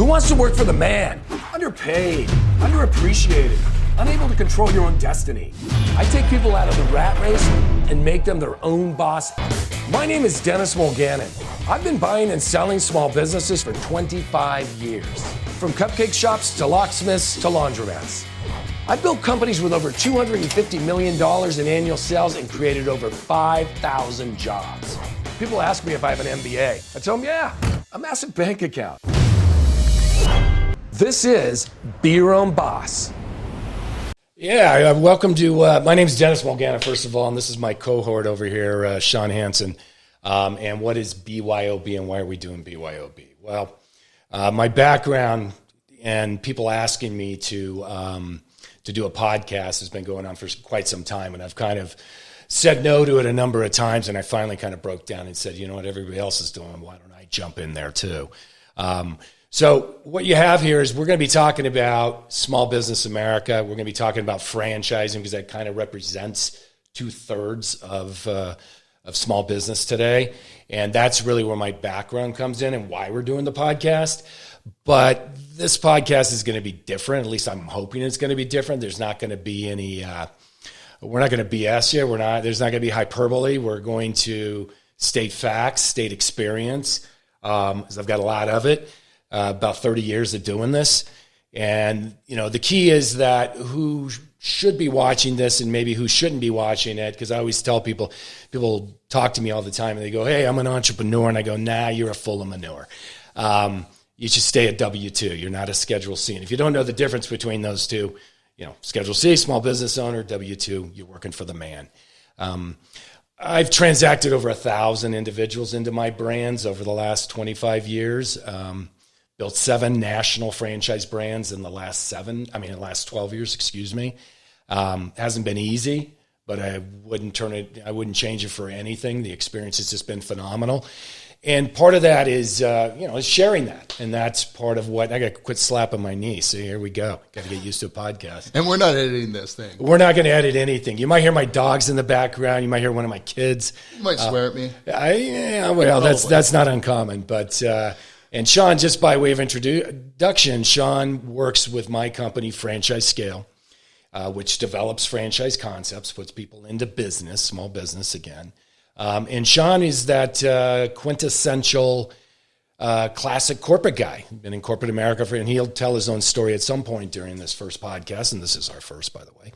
Who wants to work for the man? Underpaid, underappreciated, unable to control your own destiny. I take people out of the rat race and make them their own boss. My name is Dennis Mulgannon. I've been buying and selling small businesses for 25 years. From cupcake shops to locksmiths to laundromats. I built companies with over $250 million in annual sales and created over 5,000 jobs. People ask me if I have an MBA. I tell them, yeah, a massive bank account. This is Be Your Own Boss. Yeah, welcome to, my name's Dennis Mulgannon, first of all, and this is my cohort over here, Sean Hansen. And what is BYOB and why are we doing BYOB? Well, my background and people asking me to do a podcast has been going on for quite some time, and I've kind of said no to it a number of times, and I finally kind of broke down and said, you know what, everybody else is doing, why don't I jump in there too? So what you have here is we're going to be talking about small business America. We're going to be talking about franchising because that kind of represents 2/3 of small business today. And that's really where my background comes in and why we're doing the podcast. But this podcast is going to be different. At least I'm hoping it's going to be different. There's not going to be any, we're not going to BS you. There's not going to be hyperbole. We're going to state facts, state experience. 'Cause I've got a lot of it. About 30 years of doing this. And, you know, the key is that who should be watching this and maybe who shouldn't be watching it. Because I always tell people talk to me all the time and they go, hey, I'm an entrepreneur. And I go, nah, you're a full of manure. You should stay at W-2. You're not a Schedule C. And if you don't know the difference between those two, you know, Schedule C, small business owner, W-2, you're working for the man. I've transacted over 1,000 individuals into my brands over the last 25 years. Built 7 national franchise brands in the last 12 years, excuse me. Hasn't been easy, but I wouldn't change it for anything. The experience has just been phenomenal. And part of that is, is sharing that. And that's part of what, I got to quit slapping my knee. So here we go. Got to get used to a podcast. And we're not editing this thing. We're not going to edit anything. You might hear my dogs in the background. You might hear one of my kids. You might swear at me. That's not uncommon, but, and Sean, just by way of introduction, Sean works with my company, Franchise Scale, which develops franchise concepts, puts people into business, small business again. And Sean is that quintessential classic corporate guy. Been in corporate America and he'll tell his own story at some point during this first podcast, and this is our first, by the way.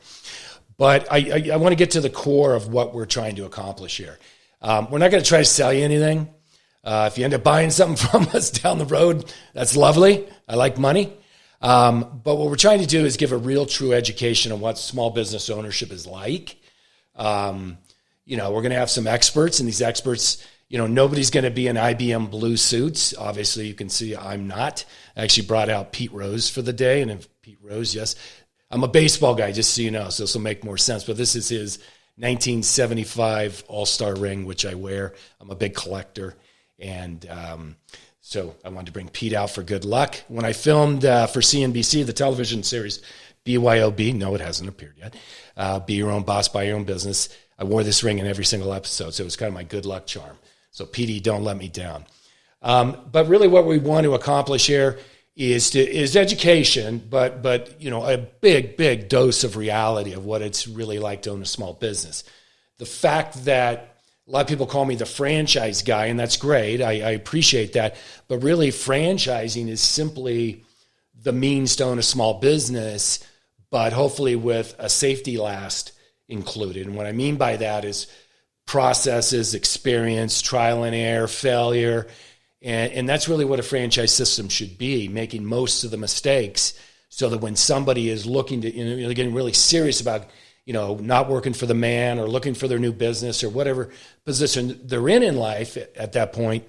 But I want to get to the core of what we're trying to accomplish here. We're not going to try to sell you anything. If you end up buying something from us down the road, that's lovely. I like money. But what we're trying to do is give a real true education on what small business ownership is like. We're going to have some experts, and these experts, nobody's going to be in IBM blue suits. Obviously, you can see I'm not. I actually brought out Pete Rose for the day, and if Pete Rose, yes. I'm a baseball guy, just so you know, so this will make more sense. But this is his 1975 All-Star ring, which I wear. I'm a big collector. And so I wanted to bring Pete out for good luck. When I filmed for CNBC, the television series BYOB, no, it hasn't appeared yet, Be Your Own Boss, Buy Your Own Business, I wore this ring in every single episode, so it was kind of my good luck charm. So, Petey, don't let me down. But really what we want to accomplish here is education, but a big dose of reality of what it's really like to own a small business. The fact that a lot of people call me the franchise guy, and that's great. I appreciate that. But really, franchising is simply the means to own a small business, but hopefully with a safety last included. And what I mean by that is processes, experience, trial and error, failure. And that's really what a franchise system should be, making most of the mistakes so that when somebody is looking to, getting really serious about not working for the man or looking for their new business or whatever position they're in life at that point,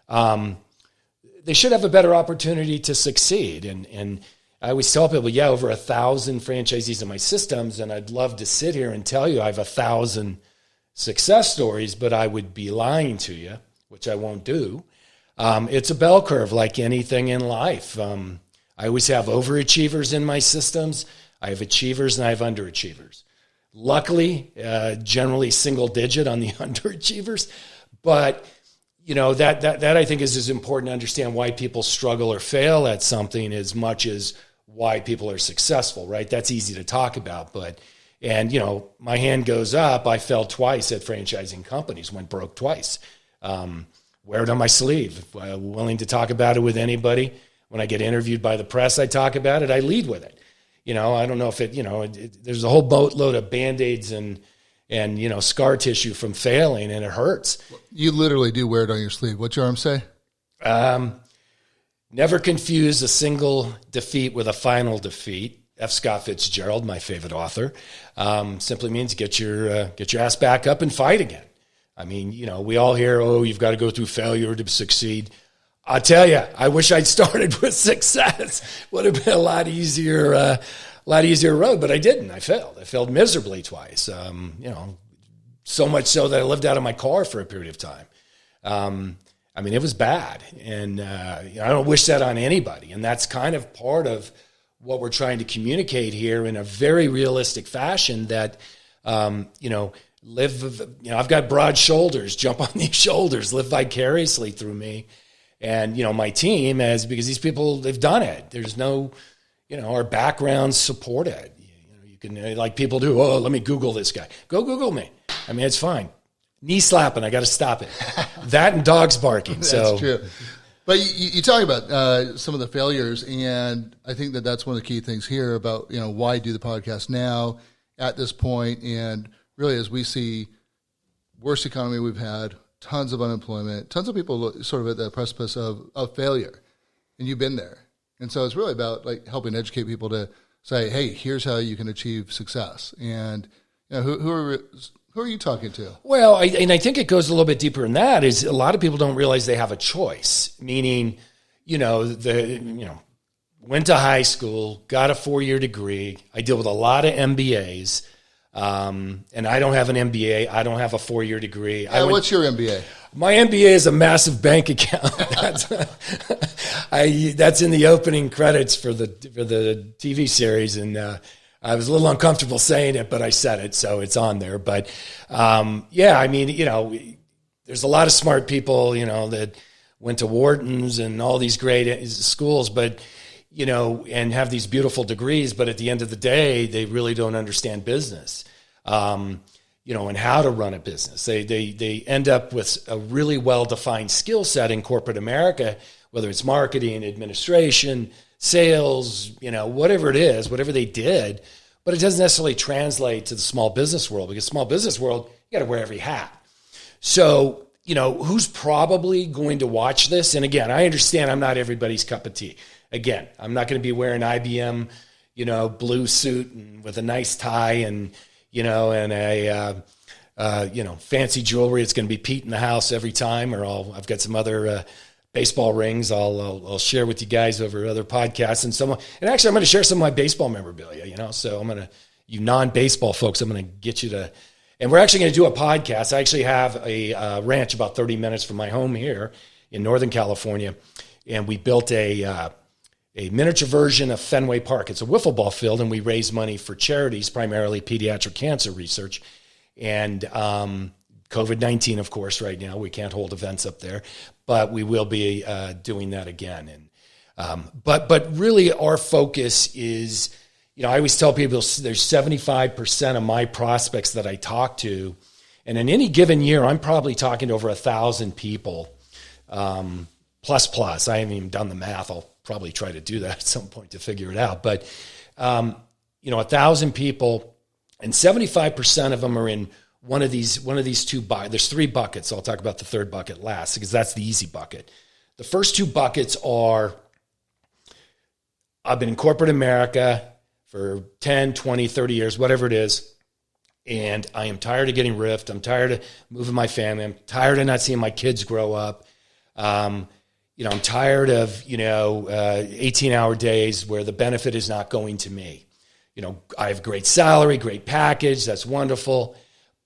they should have a better opportunity to succeed. And I always tell people, over 1,000 franchisees in my systems, and I'd love to sit here and tell you I have 1,000 success stories, but I would be lying to you, which I won't do. It's a bell curve like anything in life. I always have overachievers in my systems. I have achievers and I have underachievers. Luckily, generally single digit on the underachievers, but that I think is as important to understand why people struggle or fail at something as much as why people are successful, right? That's easy to talk about, and my hand goes up. I failed twice at franchising companies, went broke twice. Wear it on my sleeve. Willing to talk about it with anybody. When I get interviewed by the press, I talk about it. I lead with it. I don't know if there's a whole boatload of Band-Aids and scar tissue from failing, and it hurts. You literally do wear it on your sleeve. What's your arm say? Never confuse a single defeat with a final defeat. F. Scott Fitzgerald, my favorite author, simply means get your ass back up and fight again. I mean, we all hear, you've got to go through failure to succeed. I'll tell you, I wish I'd started with success. Would have been a lot easier road, but I didn't. I failed. I failed miserably twice. So much so that I lived out of my car for a period of time. It was bad, and I don't wish that on anybody. And that's kind of part of what we're trying to communicate here in a very realistic fashion. That I've got broad shoulders. Jump on these shoulders. Live vicariously through me. And, my team because these people, they've done it. There's no, our backgrounds support it. You can, like people do, let me Google this guy. Go Google me. It's fine. Knee slapping, I got to stop it. That and dogs barking. That's true. But you talk about some of the failures, and I think that's one of the key things here about, why do the podcast now at this point, and really as we see worst economy we've had, tons of unemployment, tons of people sort of at the precipice of failure, and you've been there. And so it's really about helping educate people to say, hey, here's how you can achieve success. And who are you talking to? Well, I think it goes a little bit deeper than that. Is a lot of people don't realize they have a choice. Meaning, went to high school, got a 4-year degree. I deal with a lot of MBAs. And I don't have an MBA. I don't have a 4-year degree. What's your MBA? My MBA is a massive bank account. That's in the opening credits for the TV series, and I was a little uncomfortable saying it, but I said it, so it's on there. But there's a lot of smart people, that went to Wharton's and all these great schools, but and have these beautiful degrees, but at the end of the day, they really don't understand business, and how to run a business. They end up with a really well-defined skill set in corporate America, whether it's marketing, administration, sales, whatever it is, whatever they did, but it doesn't necessarily translate to the small business world, because small business world, you got to wear every hat. So, who's probably going to watch this? And again, I understand I'm not everybody's cup of tea. Again, I'm not going to be wearing IBM, blue suit and with a nice tie and, and a, fancy jewelry. It's going to be Pete in the house every time, or I've got some other baseball rings I'll share with you guys over other podcasts. And actually I'm going to share some of my baseball memorabilia, so you non-baseball folks, I'm going to get you to, and we're actually going to do a podcast. I actually have a ranch about 30 minutes from my home here in Northern California. And we built a miniature version of Fenway Park. It's a wiffle ball field, and we raise money for charities, primarily pediatric cancer research. And COVID-19, of course, right now, we can't hold events up there, but we will be doing that again. And but really our focus is, I always tell people there's 75% of my prospects that I talk to, and in any given year, I'm probably talking to over 1,000 people, plus. I haven't even done the math. I'll probably try to do that at some point to figure it out. But, 1,000 people, and 75% of them are in one of these two buckets. There's 3 buckets. I'll talk about the third bucket last, because that's the easy bucket. The first 2 buckets are, I've been in corporate America for 10, 20, 30 years, whatever it is, and I am tired of getting riffed. I'm tired of moving my family. I'm tired of not seeing my kids grow up. I'm tired of, 18-hour days where the benefit is not going to me. I have great salary, great package. That's wonderful.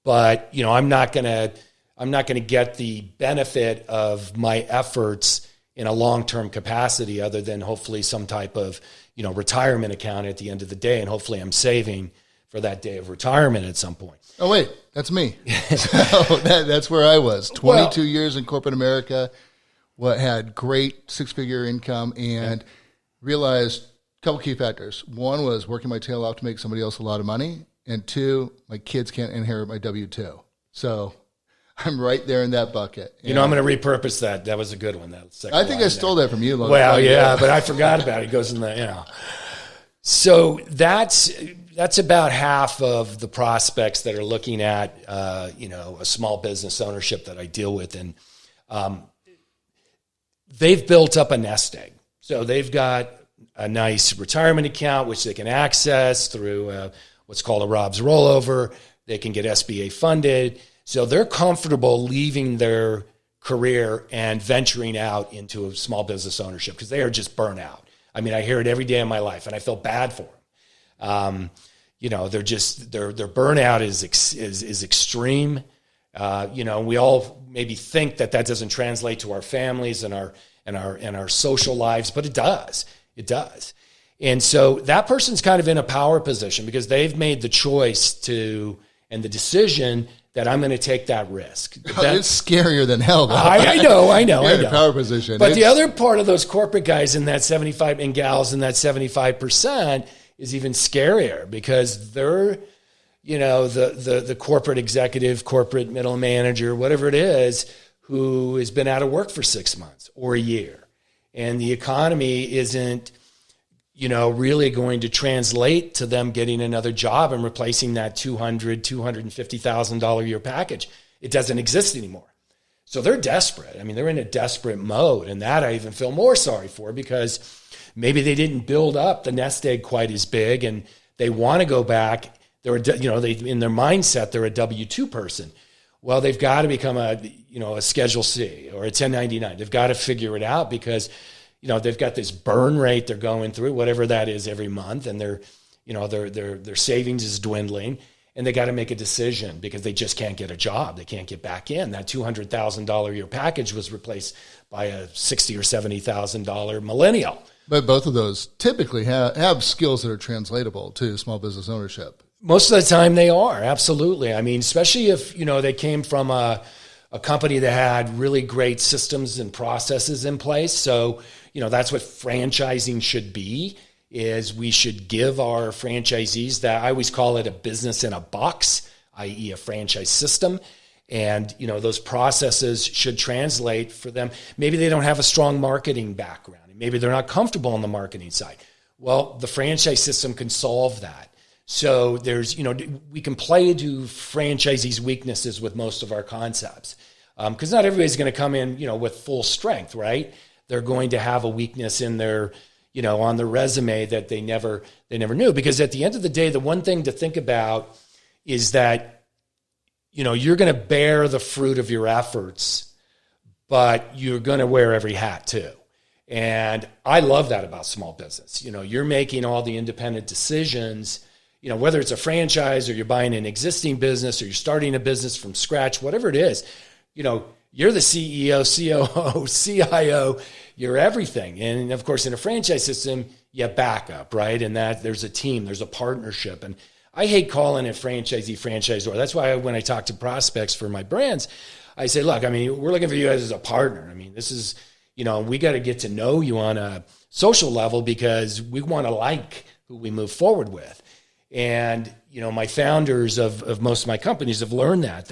But, I'm not going to get the benefit of my efforts in a long-term capacity other than hopefully some type of, retirement account at the end of the day. And hopefully I'm saving for that day of retirement at some point. Oh, wait, that's me. So that's where I was. 22 years in corporate America, had great six-figure income, and realized a couple key factors. One was working my tail off to make somebody else a lot of money, and two, my kids can't inherit my W-2. So I'm right there in that bucket. I'm going to repurpose that. That was a good one. I think I stole that from you. Well, yeah, but I forgot about it. It goes in the, So that's about half of the prospects that are looking at, a small business ownership that I deal with. And they've built up a nest egg. So they've got a nice retirement account, which they can access through what's called a Rob's rollover. They can get SBA funded. So they're comfortable leaving their career and venturing out into a small business ownership because they are just burnt out. I mean, I hear it every day of my life, and I feel bad for them. They're just their burnout is extreme. We all maybe think that doesn't translate to our families and our social lives, but it does. It does. And so that person's kind of in a power position because they've made the choice and the decision that I'm going to take that risk. It's scarier than hell, though. I know. You're in a power position. But the other part of those corporate guys in that 75 and gals in that 75% is even scarier because they're, the corporate executive, corporate middle manager, whatever it is, who has been out of work for 6 months or a year. And the economy isn't, really going to translate to them getting another job and replacing that $250,000 a year package. It doesn't exist anymore. So they're desperate. I mean, they're in a desperate mode. And that I even feel more sorry for because maybe they didn't build up the nest egg quite as big and they want to go back. They're, in their mindset, they're a W-2 person. Well, they've got to become a Schedule C or a 1099. They've got to figure it out because they've got this burn rate they're going through, whatever that is every month, and their savings is dwindling, and they got to make a decision because they just can't get a job. They can't get back in. That $200,000 a year package was replaced by a $60,000 or $70,000 millennial. But both of those typically have skills that are translatable to small business ownership. Most of the time they are, absolutely. I mean, especially if, they came from a company that had really great systems and processes in place. So, that's what franchising should be, is we should give our franchisees that, I always call it a business in a box, i.e. a franchise system. And, those processes should translate for them. Maybe they don't have a strong marketing background. Maybe they're not comfortable on the marketing side. Well, the franchise system can solve that. So there's, we can play to franchisees' weaknesses with most of our concepts. Because not everybody's going to come in, with full strength, right? They're going to have a weakness in their, on their resume that they never knew. Because at the end of the day, the one thing to think about is that, you're going to bear the fruit of your efforts, but you're going to wear every hat too. And I love that about small business. You're making all the independent decisions, whether it's a franchise or you're buying an existing business or you're starting a business from scratch, whatever it is, you're the CEO, COO, CIO, you're everything. And of course, in a franchise system, you have backup, right? And that there's a team, there's a partnership. And I hate calling it franchisee, franchisor. That's why when I talk to prospects for my brands, I say, look, we're looking for you guys as a partner. This is, we got to get to know you on a social level because we want to like who we move forward with. And, my founders of most of my companies have learned that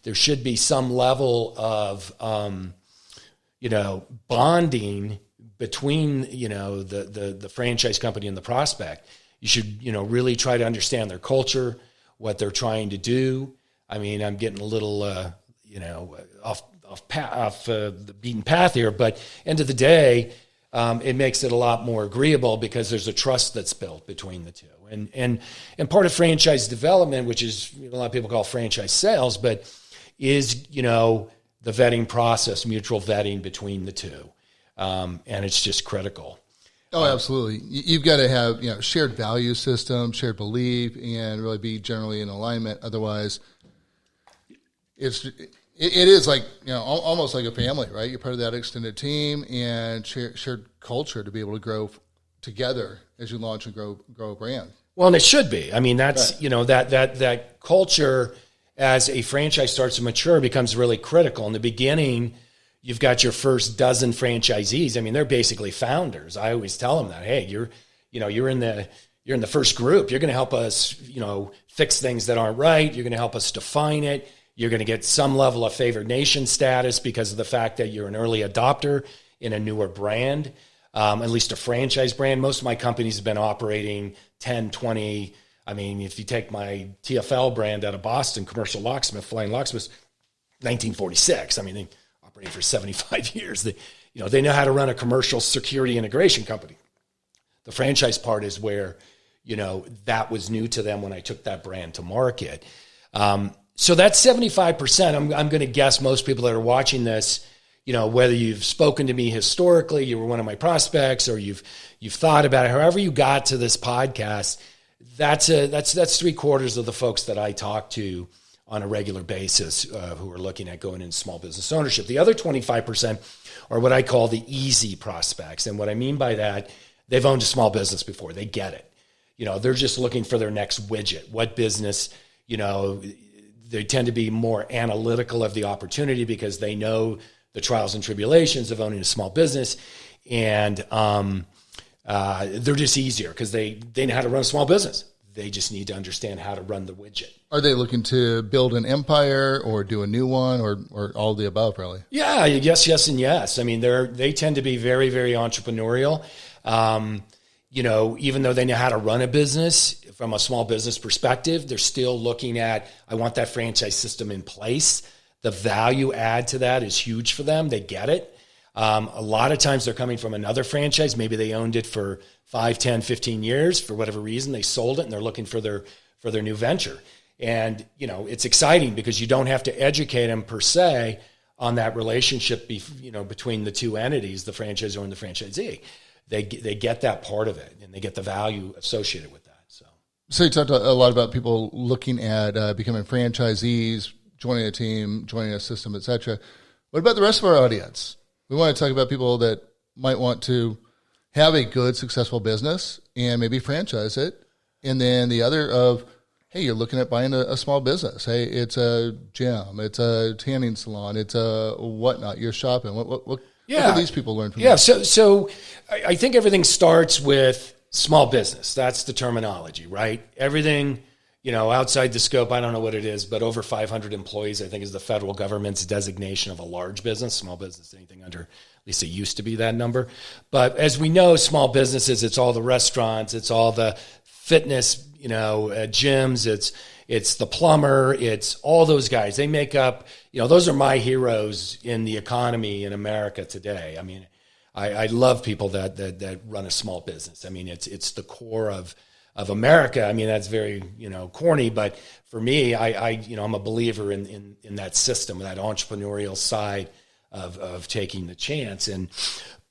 there should be some level of, bonding between, the franchise company and the prospect. You should, really try to understand their culture, what they're trying to do. I'm getting a little, off the beaten path here, but end of the day, it makes it a lot more agreeable because there's a trust that's built between the two. And part of franchise development, which is a lot of people call franchise sales, but is, the vetting process, mutual vetting between the two. And it's just critical. Oh, absolutely. You've got to have, shared value system, shared belief, and really be generally in alignment. Otherwise, it is like, almost like a family, right? You're part of that extended team and shared culture to be able to grow together as you launch and grow a brand. Well, and it should be. I mean, that's, that culture as a franchise starts to mature becomes really critical. In the beginning, you've got your first dozen franchisees. I mean, they're basically founders. I always tell them that, hey, you're in the first group. You're going to help us, fix things that aren't right. You're going to help us define it. You're going to get some level of favored nation status because of the fact that you're an early adopter in a newer brand, at least a franchise brand. Most of my companies have been operating 10, 20. I mean, if you take my TFL brand out of Boston, Commercial Locksmith, Flying Locksmith, 1946. I mean, they operated for 75 years. They know how to run a commercial security integration company. The franchise part is where, that was new to them when I took that brand to market. So that's 75%. I'm going to guess most people that are watching this, whether you've spoken to me historically, you were one of my prospects, or you've thought about it, however you got to this podcast, that's 3/4 of the folks that I talk to on a regular basis who are looking at going into small business ownership. The other 25% are what I call the easy prospects. And what I mean by that, they've owned a small business before. They get it. They're just looking for their next widget. What business, they tend to be more analytical of the opportunity because they know the trials and tribulations of owning a small business. And they're just easier because they know how to run a small business. They just need to understand how to run the widget. Are they looking to build an empire or do a new one or all of the above, really? Yeah, yes, and yes. I mean, they tend to be very, very entrepreneurial. Even though they know how to run a business from a small business perspective, they're still looking at, I want that franchise system in place. The value add to that is huge for them. They get it. A lot of times they're coming from another franchise. Maybe they owned it for 5, 10, 15 years. For whatever reason, they sold it and they're looking for their new venture. And, it's exciting because you don't have to educate them per se on that relationship, between the two entities, the franchisor and the franchisee. They get that part of it and they get the value associated with that. So you talked a lot about people looking at becoming franchisees, joining a team, joining a system, et cetera. What about the rest of our audience? We want to talk about people that might want to have a good, successful business and maybe franchise it. And then the other of, hey, you're looking at buying a small business. Hey, it's a gym, it's a tanning salon, it's a whatnot. You're shopping. What do these people learn from you? So I think everything starts with small business. That's the terminology, right? Everything, outside the scope, I don't know what it is, but over 500 employees, I think, is the federal government's designation of a large business. Small business, anything under, at least it used to be that number. But as we know, small businesses, it's all the restaurants, it's all the fitness, gyms, it's the plumber, it's all those guys. They make up, those are my heroes in the economy in America today. I mean, I love people that run a small business. I mean, it's the core of America. I mean, that's very, corny, but for me, I'm a believer in that system, that entrepreneurial side of taking the chance.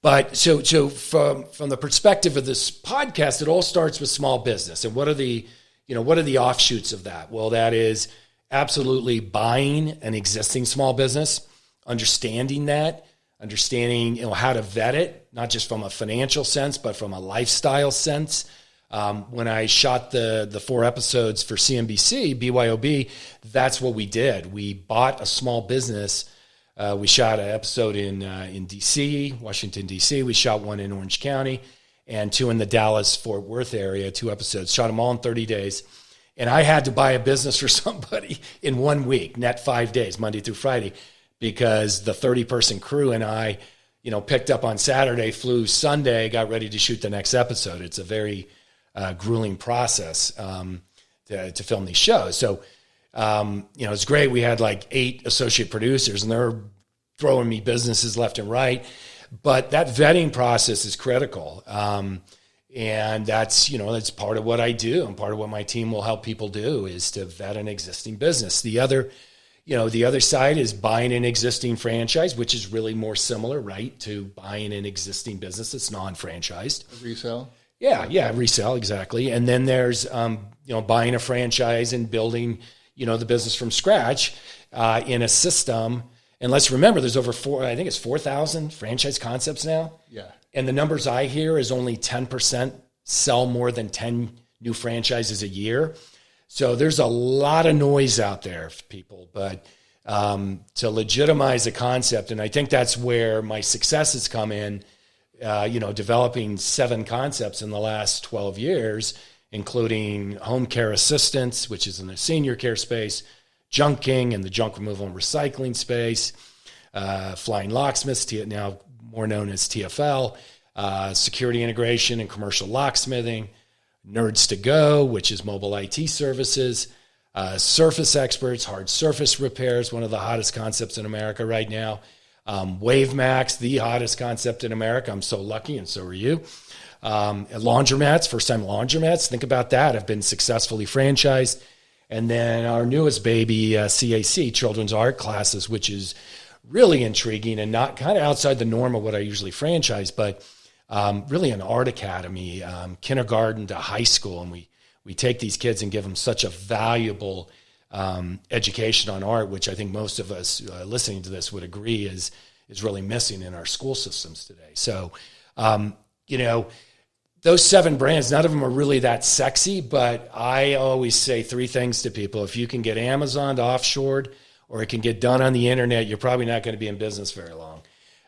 But so from the perspective of this podcast, it all starts with small business. And what are the offshoots of that? Well, that is absolutely buying an existing small business, understanding how to vet it, not just from a financial sense, but from a lifestyle sense. When I shot the 4 episodes for CNBC, BYOB, that's what we did. We bought a small business. We shot an episode in D.C., Washington, D.C. We shot one in Orange County and 2 in the Dallas-Fort Worth area, 2 episodes. Shot them all in 30 days. And I had to buy a business for somebody in 1 week, net 5 days, Monday through Friday, because the 30-person crew and I, picked up on Saturday, flew Sunday, got ready to shoot the next episode. It's a very grueling process to film these shows. So, it's great. We had like 8 associate producers and they're throwing me businesses left and right. But that vetting process is critical. And that's part of what I do. And part of what my team will help people do is to vet an existing business. The other side is buying an existing franchise, which is really more similar, right, to buying an existing business that's non-franchised. Resell? Yeah, resell, exactly. And then there's, buying a franchise and building, the business from scratch in a system. And let's remember, there's over 4,000 franchise concepts now. Yeah. And the numbers I hear is only 10% sell more than 10 new franchises a year. So there's a lot of noise out there for people, but to legitimize a concept, and I think that's where my success has come in, developing 7 concepts in the last 12 years, including home care assistance, which is in the senior care space, junking in the junk removal and recycling space, flying locksmiths, now more known as TFL, security integration and commercial locksmithing, Nerds to Go, which is mobile IT services, surface experts, hard surface repairs, one of the hottest concepts in America right now, WaveMax, the hottest concept in America. I'm so lucky, and so are you. Laundromats, first-time laundromats. Think about that. Have been successfully franchised. And then our newest baby, CAC, children's art classes, which is really intriguing and not kind of outside the norm of what I usually franchise, but really an art academy, kindergarten to high school. And we take these kids and give them such a valuable education on art, which I think most of us listening to this would agree is really missing in our school systems today. So, those 7 brands, none of them are really that sexy, but I always say 3 things to people. If you can get Amazon offshored or it can get done on the internet, you're probably not going to be in business very long.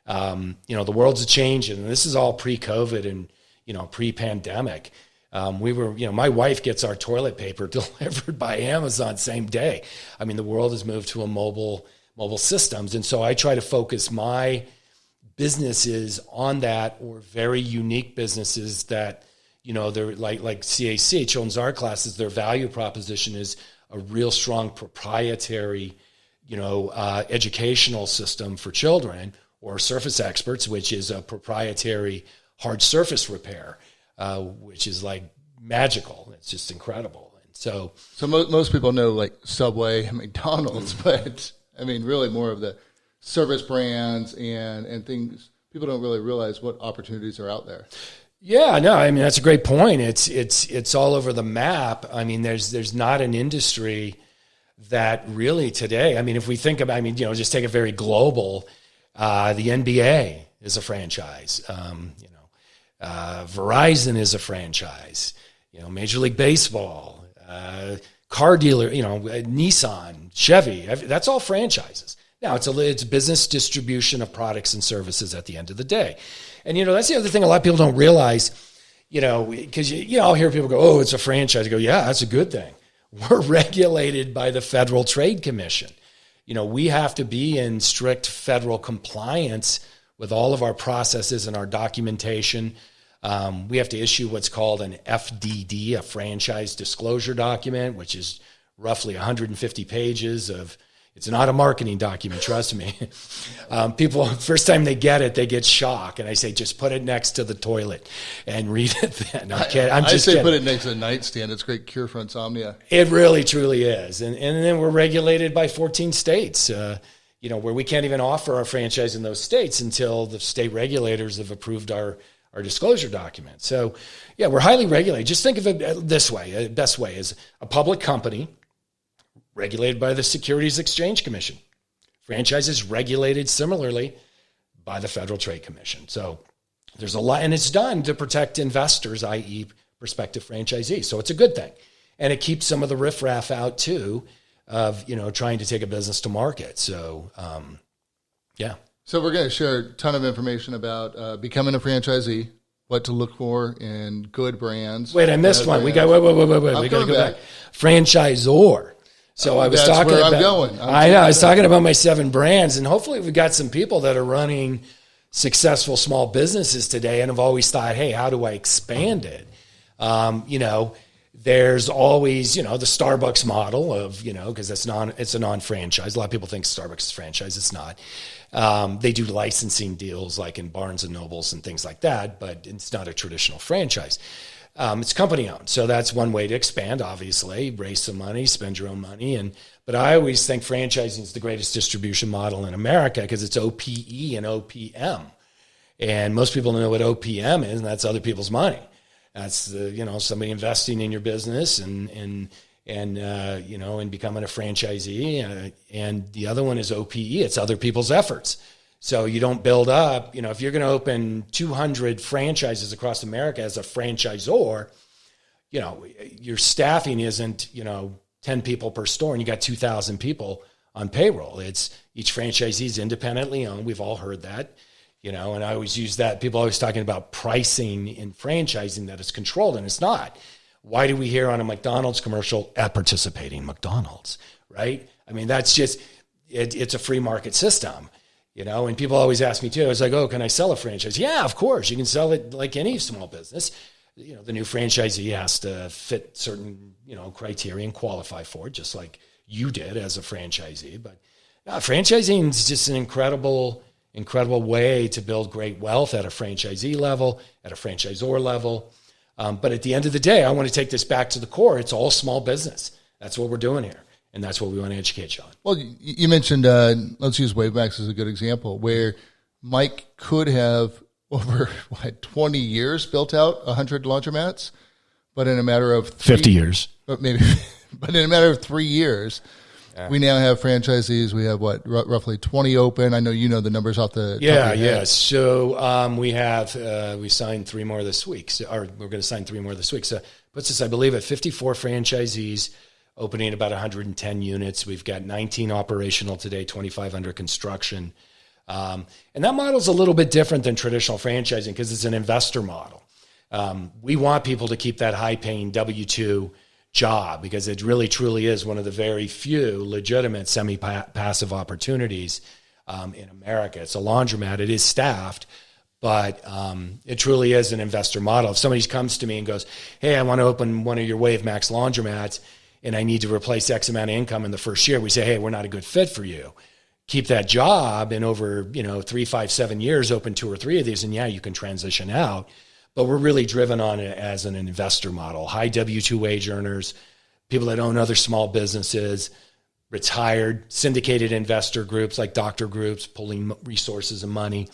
The world's a changing, and this is all pre-COVID and, pre-pandemic. My wife gets our toilet paper delivered by Amazon same day. I mean, the world has moved to a mobile systems. And so I try to focus my businesses on that, or very unique businesses that, they're like CAC, children's art classes, their value proposition is a real strong proprietary, educational system for children, or Surface Experts, which is a proprietary hard surface repair, which is like magical. It's just incredible. And so most people know like Subway and McDonald's, but I mean, really more of the service brands and things. People don't really realize what opportunities are out there. Yeah, no, I mean, that's a great point. It's all over the map. I mean, there's not an industry that really today, I mean, if we think about, just take a very global, the NBA is a franchise. Verizon is a franchise. Major League Baseball, car dealer, Nissan, Chevy. That's all franchises. Now it's business distribution of products and services at the end of the day, and that's the other thing a lot of people don't realize. Because I'll hear people go, "Oh, it's a franchise." I go, "Yeah, that's a good thing." We're regulated by the Federal Trade Commission. We have to be in strict federal compliance with all of our processes and our documentation. We have to issue what's called an FDD, a franchise disclosure document, which is roughly 150 pages of, it's not a marketing document, trust me. People, first time they get shocked. And I say, just put it next to the toilet and read it then. I'm kidding. Put it next to the nightstand. It's a great cure for insomnia. It really, truly is. And then we're regulated by 14 states, where we can't even offer our franchise in those states until the state regulators have approved our disclosure document. So, yeah, we're highly regulated. Just think of it this way. The best way is a public company regulated by the Securities Exchange Commission. Franchises regulated similarly by the Federal Trade Commission. So there's a lot, and it's done to protect investors, i.e. prospective franchisees. So it's a good thing. And it keeps some of the riffraff out too of, trying to take a business to market. So, yeah. So we're going to share a ton of information about becoming a franchisee, what to look for in good brands. Wait, I missed one. Wait. We got to go back. Franchisor. So I was talking about, I was talking about my 7 brands, and hopefully we've got some people that are running successful small businesses today and have always thought, hey, how do I expand it? There's always, the Starbucks model of, because it's a non-franchise. A lot of people think Starbucks is franchise. It's not. They do licensing deals like in Barnes and Nobles and things like that, but it's not a traditional franchise. It's company owned. So that's one way to expand, obviously, raise some money, spend your own money. But I always think franchising is the greatest distribution model in America because it's OPE and OPM. And most people don't know what OPM is, and that's other people's money. That's somebody investing in your business and becoming a franchisee. And the other one is OPE. It's other people's efforts. So you don't build up, if you're going to open 200 franchises across America as a franchisor, your staffing isn't, 10 people per store and you got 2,000 people on payroll. It's each franchisee is independently owned. We've all heard that, and I always use that. People are always talking about pricing in franchising, that it's controlled, and it's not. Why do we hear on a McDonald's commercial at participating McDonald's, right? I mean, that's just, it's a free market system, and people always ask me too, it's like, oh, can I sell a franchise? Yeah, of course. You can sell it like any small business. The new franchisee has to fit certain, criteria and qualify for it, just like you did as a franchisee. But franchising is just an incredible way to build great wealth at a franchisee level, at a franchisor level. But at the end of the day, I want to take this back to the core. It's all small business. That's what we're doing here. And that's what we want to educate you on. Well, you mentioned, let's use WaveMax as a good example, where Mike could have over 20 years built out 100 laundromats, but in a matter of 50 years, but in a matter of 3 years, we now have franchisees. We have roughly 20 open. I know the numbers off the top of your head. So we signed 3 more this week. Or we're going to sign 3 more this week. So puts us, I believe, at 54 franchisees, opening about 110 units. We've got 19 operational today, 25 under construction. And that model is a little bit different than traditional franchising because it's an investor model. We want people to keep that high-paying W-2 job because it really, truly is one of the very few legitimate semi-passive opportunities in America. It's a laundromat. It is staffed, but it truly is an investor model. If somebody comes to me and goes, hey, I want to open one of your WaveMax laundromats and I need to replace X amount of income in the first year, we say, hey, we're not a good fit for you. Keep that job and over, 3, 5, 7 years, open 2 or 3 of these, and you can transition out. But we're really driven on it as an investor model. High W-2 wage earners, people that own other small businesses, retired, syndicated investor groups like doctor groups, pulling resources and money,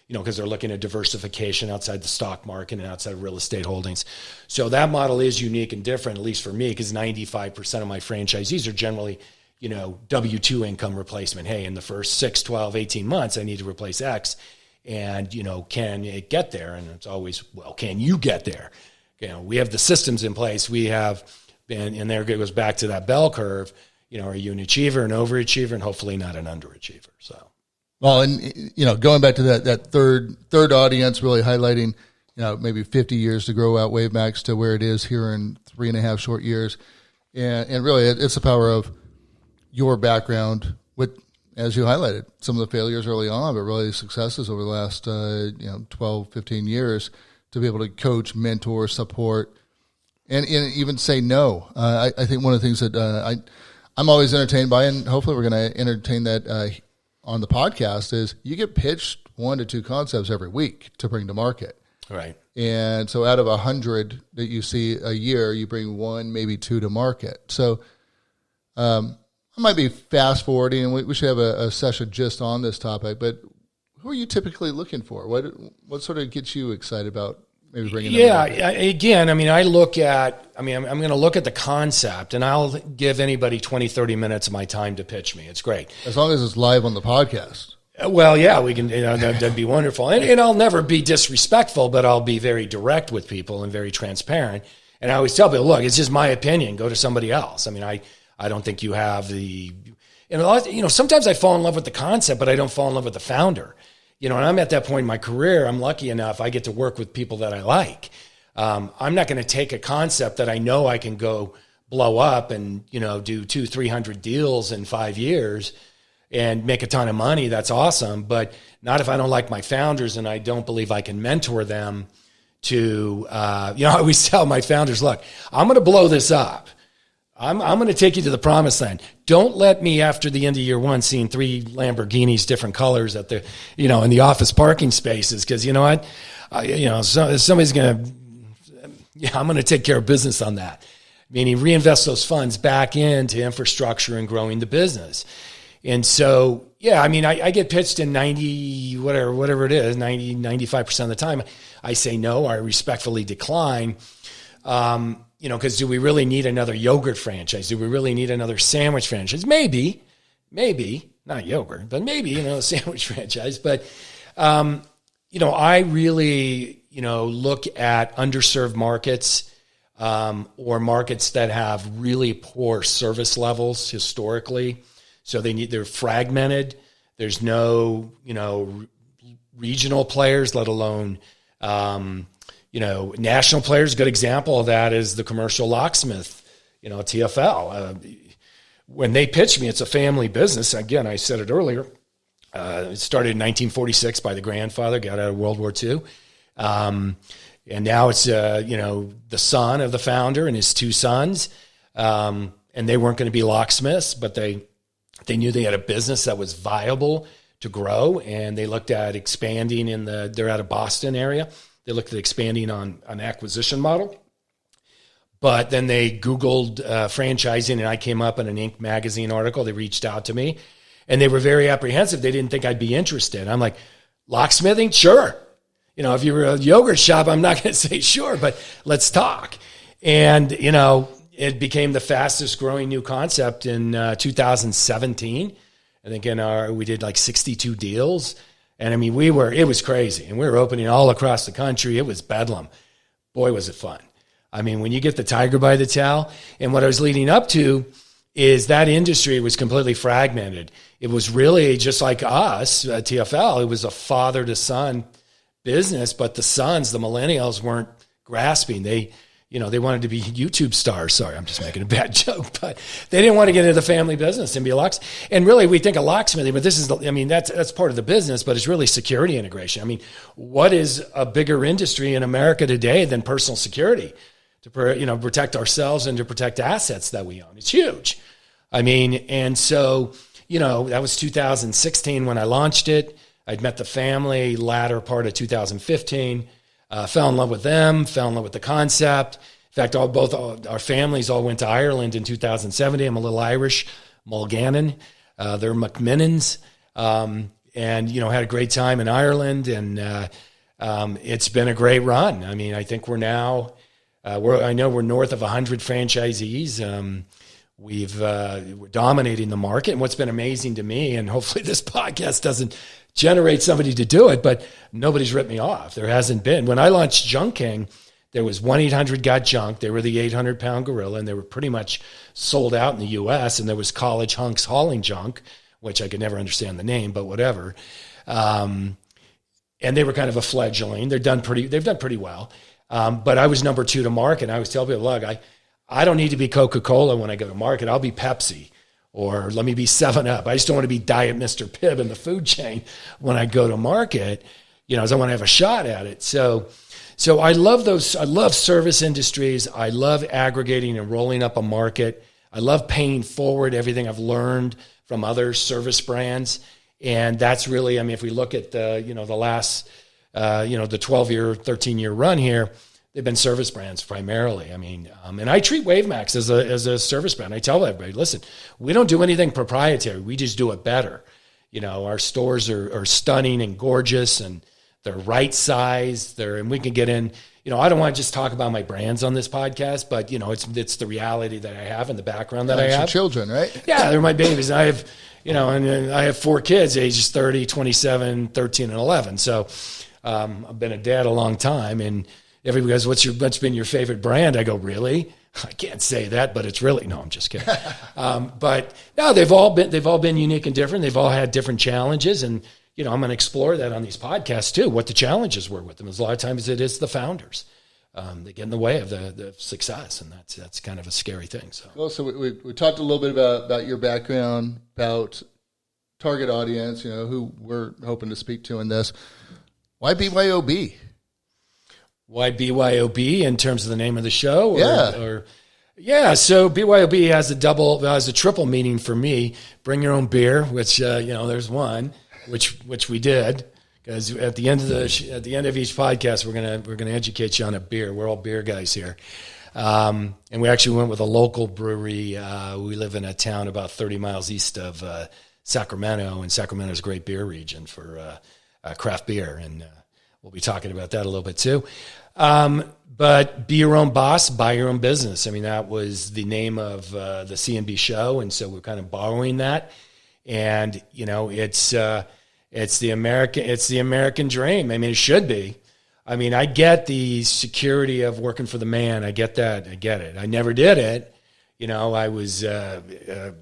because they're looking at diversification outside the stock market and outside of real estate holdings. So that model is unique and different, at least for me, because 95% of my franchisees are generally W-2 income replacement. Hey, in the first 6, 12, 18 months, I need to replace X. And, can it get there? And it's always, well, can you get there? We have the systems in place. We have been, and there it goes back to that bell curve. Are you an achiever, an overachiever, and hopefully not an underachiever? So, well, and, going back to that third audience, really highlighting, maybe 50 years to grow out WaveMax to where it is here in 3.5 short years. And really, it's the power of your background with, as you highlighted, some of the failures early on, but really successes over the last 12, 15 years to be able to coach, mentor, support, and even say no. I think one of the things that I'm always entertained by, and hopefully we're going to entertain that on the podcast, is you get pitched 1 to 2 concepts every week to bring to market. Right. And so out of 100 that you see a year, you bring 1, maybe 2 to market. So I might be fast forwarding, and we should have a session just on this topic, but who are you typically looking for? What sort of gets you excited about maybe bringing them in? Again, I'm going to look at the concept, and I'll give anybody 20, 30 minutes of my time to pitch me. It's great. As long as it's live on the podcast. Well, yeah, we can, that'd be wonderful. And I'll never be disrespectful, but I'll be very direct with people and very transparent. And I always tell people, look, it's just my opinion. Go to somebody else. I don't think you have sometimes I fall in love with the concept, but I don't fall in love with the founder. And I'm at that point in my career, I'm lucky enough, I get to work with people that I like. I'm not going to take a concept that I know I can go blow up and, do 200-300 deals in 5 years and make a ton of money. That's awesome. But not if I don't like my founders and I don't believe I can mentor them to, I always tell my founders, look, I'm going to blow this up. I'm going to take you to the promised land. Don't let me, after the end of year 1, seeing 3 Lamborghinis, different colors at the, in the office parking spaces. Cause you know what, somebody's going to, I'm going to take care of business on that. Meaning reinvest those funds back into infrastructure and growing the business. And so, I get pitched in 90, whatever it is, 90, 95% of the time. I say no, I respectfully decline. Because do we really need another yogurt franchise? Do we really need another sandwich franchise? Maybe, not yogurt, but maybe, a sandwich franchise. But, I really, look at underserved markets. or markets that have really poor service levels historically. So they're fragmented. There's no, regional players, let alone, national players. A good example of that is the commercial locksmith, TFL. When they pitched me, it's a family business. Again, I said it earlier. It started in 1946 by the grandfather, got out of World War II. And now it's, the son of the founder and his two sons. And they weren't going to be locksmiths, but they knew they had a business that was viable to grow. And they looked at expanding they're out of Boston area. They looked at expanding on an acquisition model. But then they Googled franchising, and I came up in an Inc. magazine article. They reached out to me, and they were very apprehensive. They didn't think I'd be interested. I'm like, locksmithing? Sure. If you were a yogurt shop, I'm not going to say sure, but let's talk. And, it became the fastest growing new concept in 2017. I think we did like 62 deals. And I mean, it was crazy. And we were opening all across the country. It was bedlam. Boy, was it fun. I mean, when you get the tiger by the tail, and what I was leading up to is that industry was completely fragmented. It was really just like us, TFL. It was a father to son business, but the sons, the millennials, weren't grasping. They wanted to be YouTube stars. Sorry, I'm just making a bad joke, but they didn't want to get into the family business and be a locksmith. And really, we think of locksmithing, but that's part of the business, but it's really security integration. I mean, what is a bigger industry in America today than personal security? To protect ourselves and to protect assets that we own. It's huge. I mean, and so, that was 2016 when I launched it. I'd met the family latter part of 2015, fell in love with them, fell in love with the concept. In fact, both our families all went to Ireland in 2017. I'm a little Irish, Mulgannon. They're McMinnons, and, had a great time in Ireland. And it's been a great run. I mean, I think we're now... I know we're north of 100 franchisees. We're dominating the market. And what's been amazing to me, and hopefully this podcast doesn't generate somebody to do it, but nobody's ripped me off. There hasn't been. When I launched Junk King, there was 1-800-GOT-JUNK. They were the 800-pound gorilla, and they were pretty much sold out in the U.S., and there was College Hunks Hauling Junk, which I could never understand the name, but whatever. And they were kind of a fledgling. They've done pretty well. But I was number 2 to market. And I always tell people, look, I don't need to be Coca-Cola when I go to market. I'll be Pepsi, or let me be 7-Up. I just don't want to be Diet Mr. Pibb in the food chain when I go to market, as I want to have a shot at it. So I love those. I love service industries. I love aggregating and rolling up a market. I love paying forward everything I've learned from other service brands. And that's really, if we look at the last, the 12-year, 13-year run here, they've been service brands primarily. And I treat WaveMax as a service brand. I tell everybody, listen, we don't do anything proprietary. We just do it better. Our stores are stunning and gorgeous, and they're right size. And we can get in. I don't want to just talk about my brands on this podcast, but it's the reality that I have and the background that I have. Your children, right? Yeah, they're my babies. I have, and I have 4 kids, ages 30, 27, 13, and 11. So. I've been a dad a long time, and everybody goes, what's been your favorite brand? I go, really? I can't say that, but it's really, no, I'm just kidding. But no, they've all been unique and different. They've all had different challenges, and I'm going to explore that on these podcasts too, what the challenges were with them. A lot of times it is the founders. They get in the way of the success, and that's kind of a scary thing. So we talked a little bit about your background, about target audience, who we're hoping to speak to in this. Why BYOB? Why BYOB in terms of the name of the show? Yeah. So BYOB has a triple meaning for me. Bring your own beer, which there's one, which we did, because at the end of each podcast we're gonna educate you on a beer. We're all beer guys here, and we actually went with a local brewery. We live in a town about 30 miles east of Sacramento, and Sacramento is a great beer region for craft beer, and we'll be talking about that a little bit too. But be your own boss, buy your own business. That was the name of the CNB show, and so we're kind of borrowing that. And it's the American dream. It should be. I mean, I get the security of working for the man. I get that. I get it. I never did it. You know, I was, I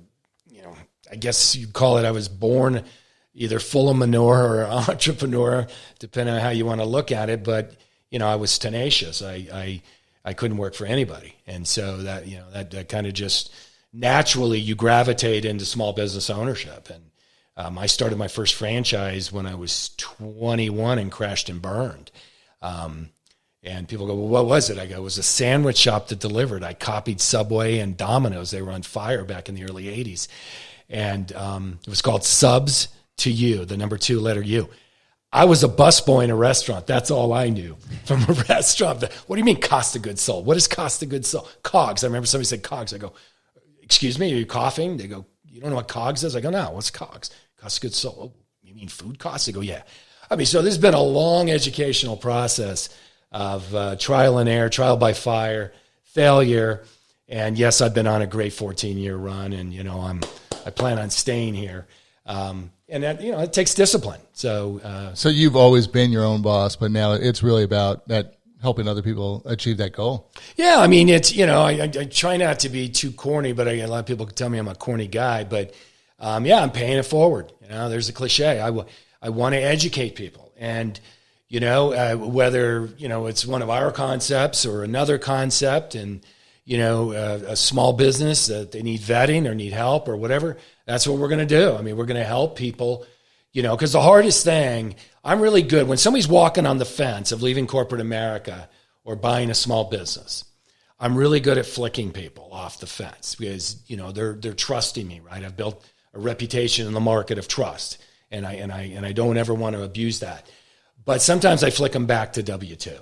guess you'd call it, I was born either full of manure or entrepreneur, depending on how you want to look at it. But, you know, I was tenacious. I couldn't work for anybody. And so that, you know, that kind of just naturally you gravitate into small business ownership. And I started my first franchise when I was 21 and crashed and burned. And people go, well, what was it? I go, it was a sandwich shop that delivered. I copied Subway and Domino's. They were on fire back in the early 80s. And it was called Subs to You, the number 2 letter U. I was a busboy in a restaurant. That's all I knew from a restaurant. What do you mean cost of goods sold? What is cost of goods sold? COGS. I remember somebody said COGS. I go, excuse me, are you coughing? They go, you don't know what COGS is? I go, no, what's COGS? Cost of goods sold. Oh, you mean food costs? They go, yeah. I mean, so there's been a long educational process of trial and error, trial by fire, failure. And yes, I've been on a great 14-year run, and, you know, I plan on staying here. And that, you know, it takes discipline. So you've always been your own boss, but now it's really about that helping other people achieve that goal. Yeah. I mean, it's, you know, I try not to be too corny, but a lot of people can tell me I'm a corny guy, but yeah, I'm paying it forward. You know, there's a cliche. I want to educate people, and, you know, whether, you know, it's one of our concepts or another concept, and, you know, a small business that they need vetting or need help or whatever, that's what we're going to do. I mean, we're going to help people, you know, because the hardest thing, I'm really good when somebody's walking on the fence of leaving corporate America or buying a small business. I'm really good at flicking people off the fence because, you know, they're trusting me, right? I've built a reputation in the market of trust, and I don't ever want to abuse that. But sometimes I flick them back to W-2.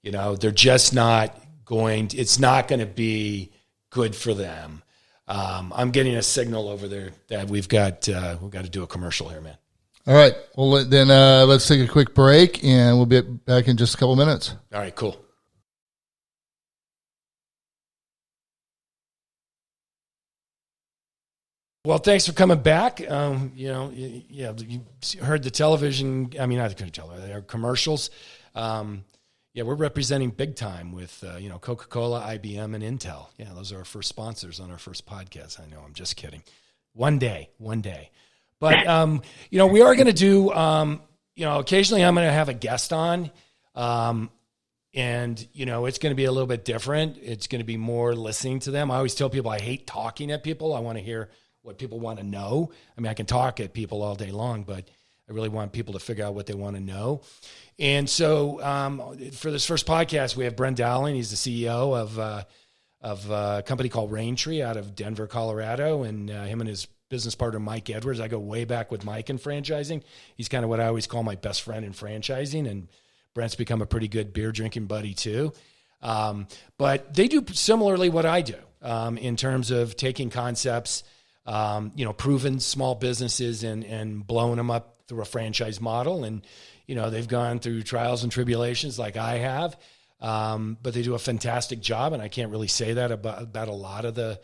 You know, they're just not going to, it's not going to be good for them. I'm getting a signal over there that we've got to do a commercial here, man. All right. Well, then let's take a quick break, and we'll be back in just a couple minutes. All right, cool. Well, thanks for coming back. You know, yeah, you heard the television. I mean, not the television, they're commercials. Yeah, we're representing big time with, you know, Coca-Cola, IBM, and Intel. Yeah, those are our first sponsors on our first podcast. I know, I'm just kidding. One day. But, you know, we are going to do, you know, occasionally I'm going to have a guest on. And, you know, it's going to be a little bit different. It's going to be more listening to them. I always tell people I hate talking at people. I want to hear what people want to know. I mean, I can talk at people all day long, but I really want people to figure out what they want to know. And so for this first podcast, we have Brent Dowling. He's the CEO of a company called Raintree out of Denver, Colorado, and him and his business partner, Mike Edwards. I go way back with Mike in franchising. He's kind of what I always call my best friend in franchising, and Brent's become a pretty good beer drinking buddy too. But they do similarly what I do in terms of taking concepts, you know, proven small businesses and blowing them up through a franchise model. And, you know, they've gone through trials and tribulations like I have, but they do a fantastic job. And I can't really say that about a lot of the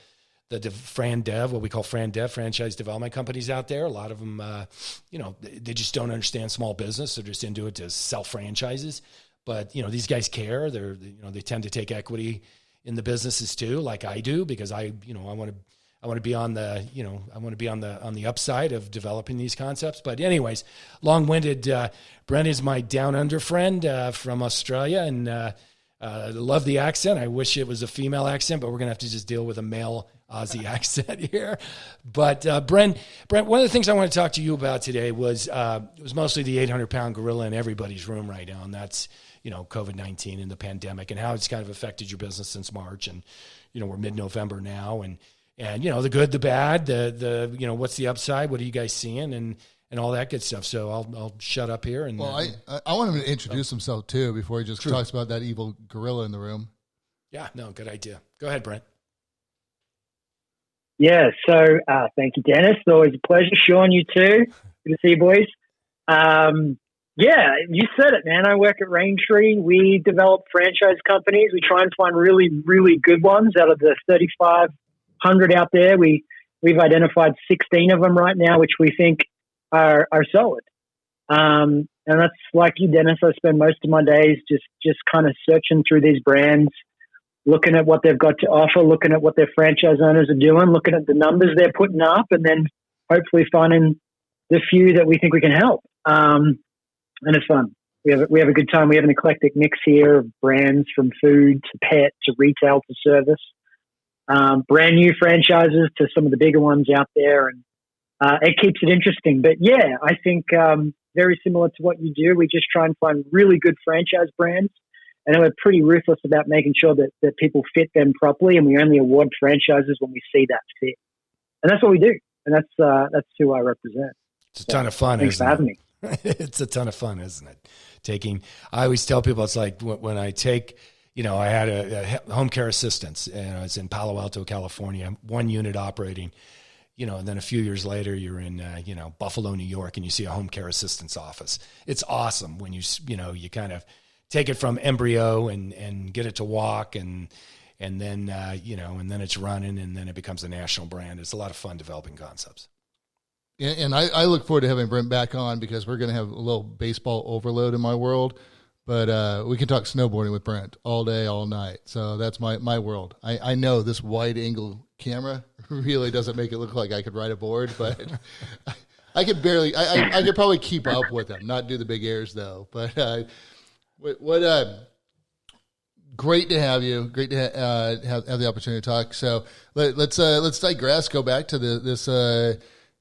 Fran Dev, what we call Fran Dev, franchise development companies out there. A lot of them, you know, they just don't understand small business. They're just into it to sell franchises. But, you know, these guys care. You know, they tend to take equity in the businesses too, like I do, because I want to be on the, you know, I want to be on the upside of developing these concepts. But anyways, long-winded, Brent is my down under friend from Australia, and love the accent. I wish it was a female accent, but we're going to have to just deal with a male Aussie accent here. But Brent, one of the things I want to talk to you about today was mostly the 800-pound gorilla in everybody's room right now, and that's, you know, COVID-19 and the pandemic and how it's kind of affected your business since March. And, you know, we're mid-November now, and you know, the good, the bad, the you know, what's the upside? What are you guys seeing? And all that good stuff. So I'll shut up here. And well, I want him to introduce himself too before he just talks about that evil gorilla in the room. Yeah, no, good idea. Go ahead, Brent. Yeah, so thank you, Dennis. It's always a pleasure. Sean, you too. Good to see you, boys. Yeah, you said it, man. I work at Raintree. We develop franchise companies. We try and find really, really good ones out of the 3,500 out there. We've identified 16 of them right now, which we think are solid. And that's like you, Dennis. I spend most of my days just kind of searching through these brands, looking at what they've got to offer, looking at what their franchise owners are doing, looking at the numbers they're putting up, and then hopefully finding the few that we think we can help. And it's fun. We have a good time. We have an eclectic mix here of brands from food to pet to retail to service. Brand new franchises to some of the bigger ones out there, and it keeps it interesting. But yeah, I think very similar to what you do. We just try and find really good franchise brands, and we're pretty ruthless about making sure that people fit them properly, and we only award franchises when we see that fit. And that's what we do, and that's who I represent. It's a ton of fun. Thanks for having me. It's a ton of fun, isn't it? I always tell people, it's like when I take, I had a home care assistants, and I was in Palo Alto, California, one unit operating, and then a few years later you're in, Buffalo, New York, and you see a home care assistant's office. It's awesome when you kind of take it from embryo and get it to walk and then, and then it's running, and then it becomes a national brand. It's a lot of fun developing concepts. And I look forward to having Brent back on, because we're going to have a little baseball overload in my world. But we can talk snowboarding with Brent all day, all night. So that's my world. I know this wide angle camera really doesn't make it look like I could ride a board, but I could barely. I could probably keep up with him. Not do the big airs though. But great to have you. Great to have the opportunity to talk. So let's digress. Go back to this.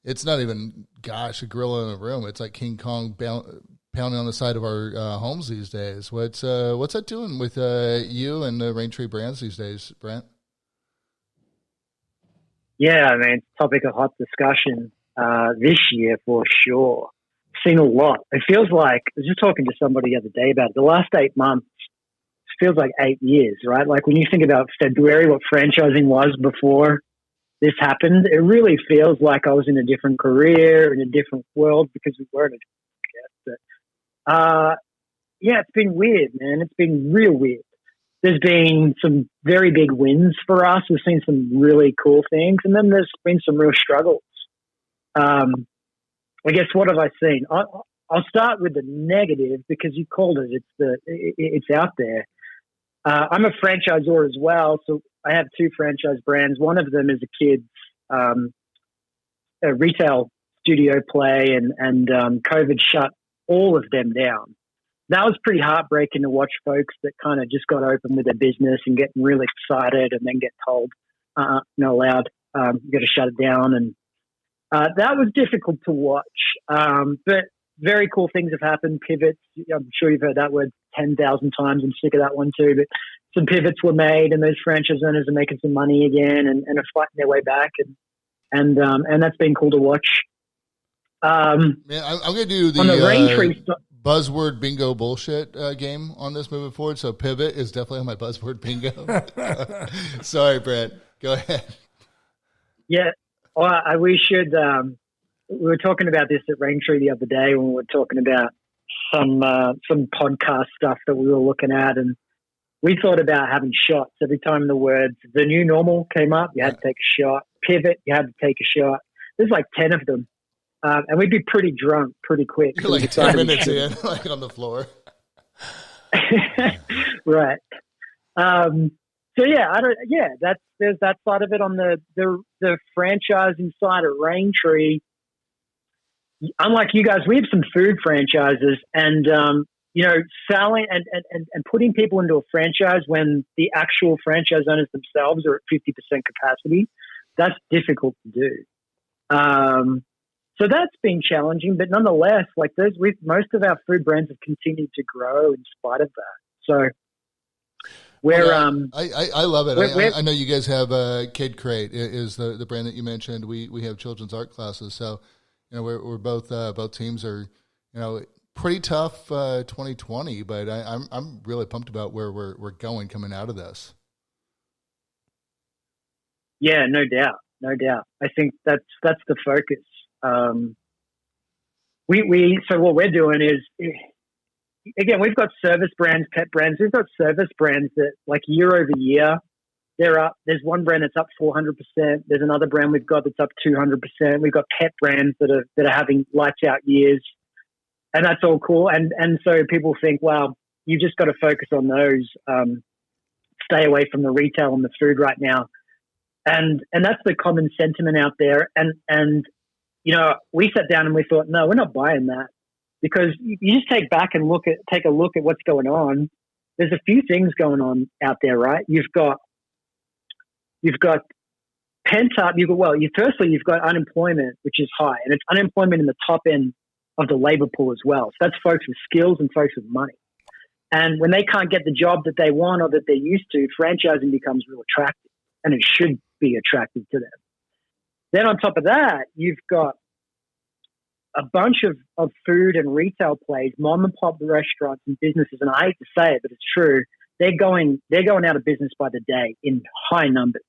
It's not even, a gorilla in a room. It's like King Kong pounding on the side of our homes these days. What's that doing with you and the Raintree brands these days, Brent? Yeah, I mean, it's a topic of hot discussion this year for sure. Seen a lot. It feels like, I was just talking to somebody the other day about it. The last 8 months feels like 8 years, right? Like when you think about February, what franchising was before this happened, it really feels like I was in a different career, in a different world, because we were in a different podcast. But yeah, it's been weird, man. It's been real weird. There's been some very big wins for us. We've seen some really cool things, and then there's been some real struggles. I guess, what have I seen? I'll start with the negative, because you called it. It's out there. I'm a franchisor as well, so I have 2 franchise brands. One of them is a kid's a retail studio play, and COVID shut all of them down. That was pretty heartbreaking to watch folks that kind of just got open with their business and getting really excited, and then get told, not allowed, you got to shut it down. And that was difficult to watch. But very cool things have happened. Pivots, I'm sure you've heard that word 10,000 times. I'm sick of that one too. But some pivots were made, and those franchise owners are making some money again and are fighting their way back. And that's been cool to watch. Man, I'm going to do on the Raintree buzzword bingo bullshit game on this moving forward. So pivot is definitely on my buzzword bingo. Sorry, Brent. Go ahead. Yeah. Well, we should. We were talking about this at Raintree the other day when we were talking about some podcast stuff that we were looking at, and we thought about having shots every time the words "the new normal" came up. You had to take a shot. Pivot, you had to take a shot. There's like 10 of them, and we'd be pretty drunk pretty quick. You're like 10 minutes in, like on the floor. Right. So yeah, there's that side of it. On the franchising side at Raintree, unlike you guys, we have some food franchises, and selling and putting people into a franchise when the actual franchise owners themselves are at 50% capacity, that's difficult to do. So that's been challenging, but nonetheless, like most of our food brands have continued to grow in spite of that. So I love it. I know you guys have Kid Crate is the brand that you mentioned. We have children's art classes, so we're both teams are pretty tough 2020, but I'm really pumped about where we're going coming out of this. Yeah, no doubt. I think that's the focus. So what we're doing is, again, we've got service brands, pet brands. We've got service brands that, like, year over year, they're up. There's one brand that's up 400%. There's another brand we've got that's up 200%. We've got pet brands that are having lights out years. and that's all cool. And so people think, well, you've just got to focus on those, stay away from the retail and the food right now. And that's the common sentiment out there. And we sat down and we thought, no, we're not buying that, because you just take a look at what's going on. There's a few things going on out there, right? You've got pent up. You've got unemployment, which is high, and it's unemployment in the top end of the labor pool as well. So that's folks with skills and folks with money. And when they can't get the job that they want or that they're used to, franchising becomes real attractive, and it should be attractive to them. Then on top of that, you've got a bunch of food and retail plays, mom and pop restaurants and businesses, and I hate to say it, but it's true. They're going out of business by the day in high numbers.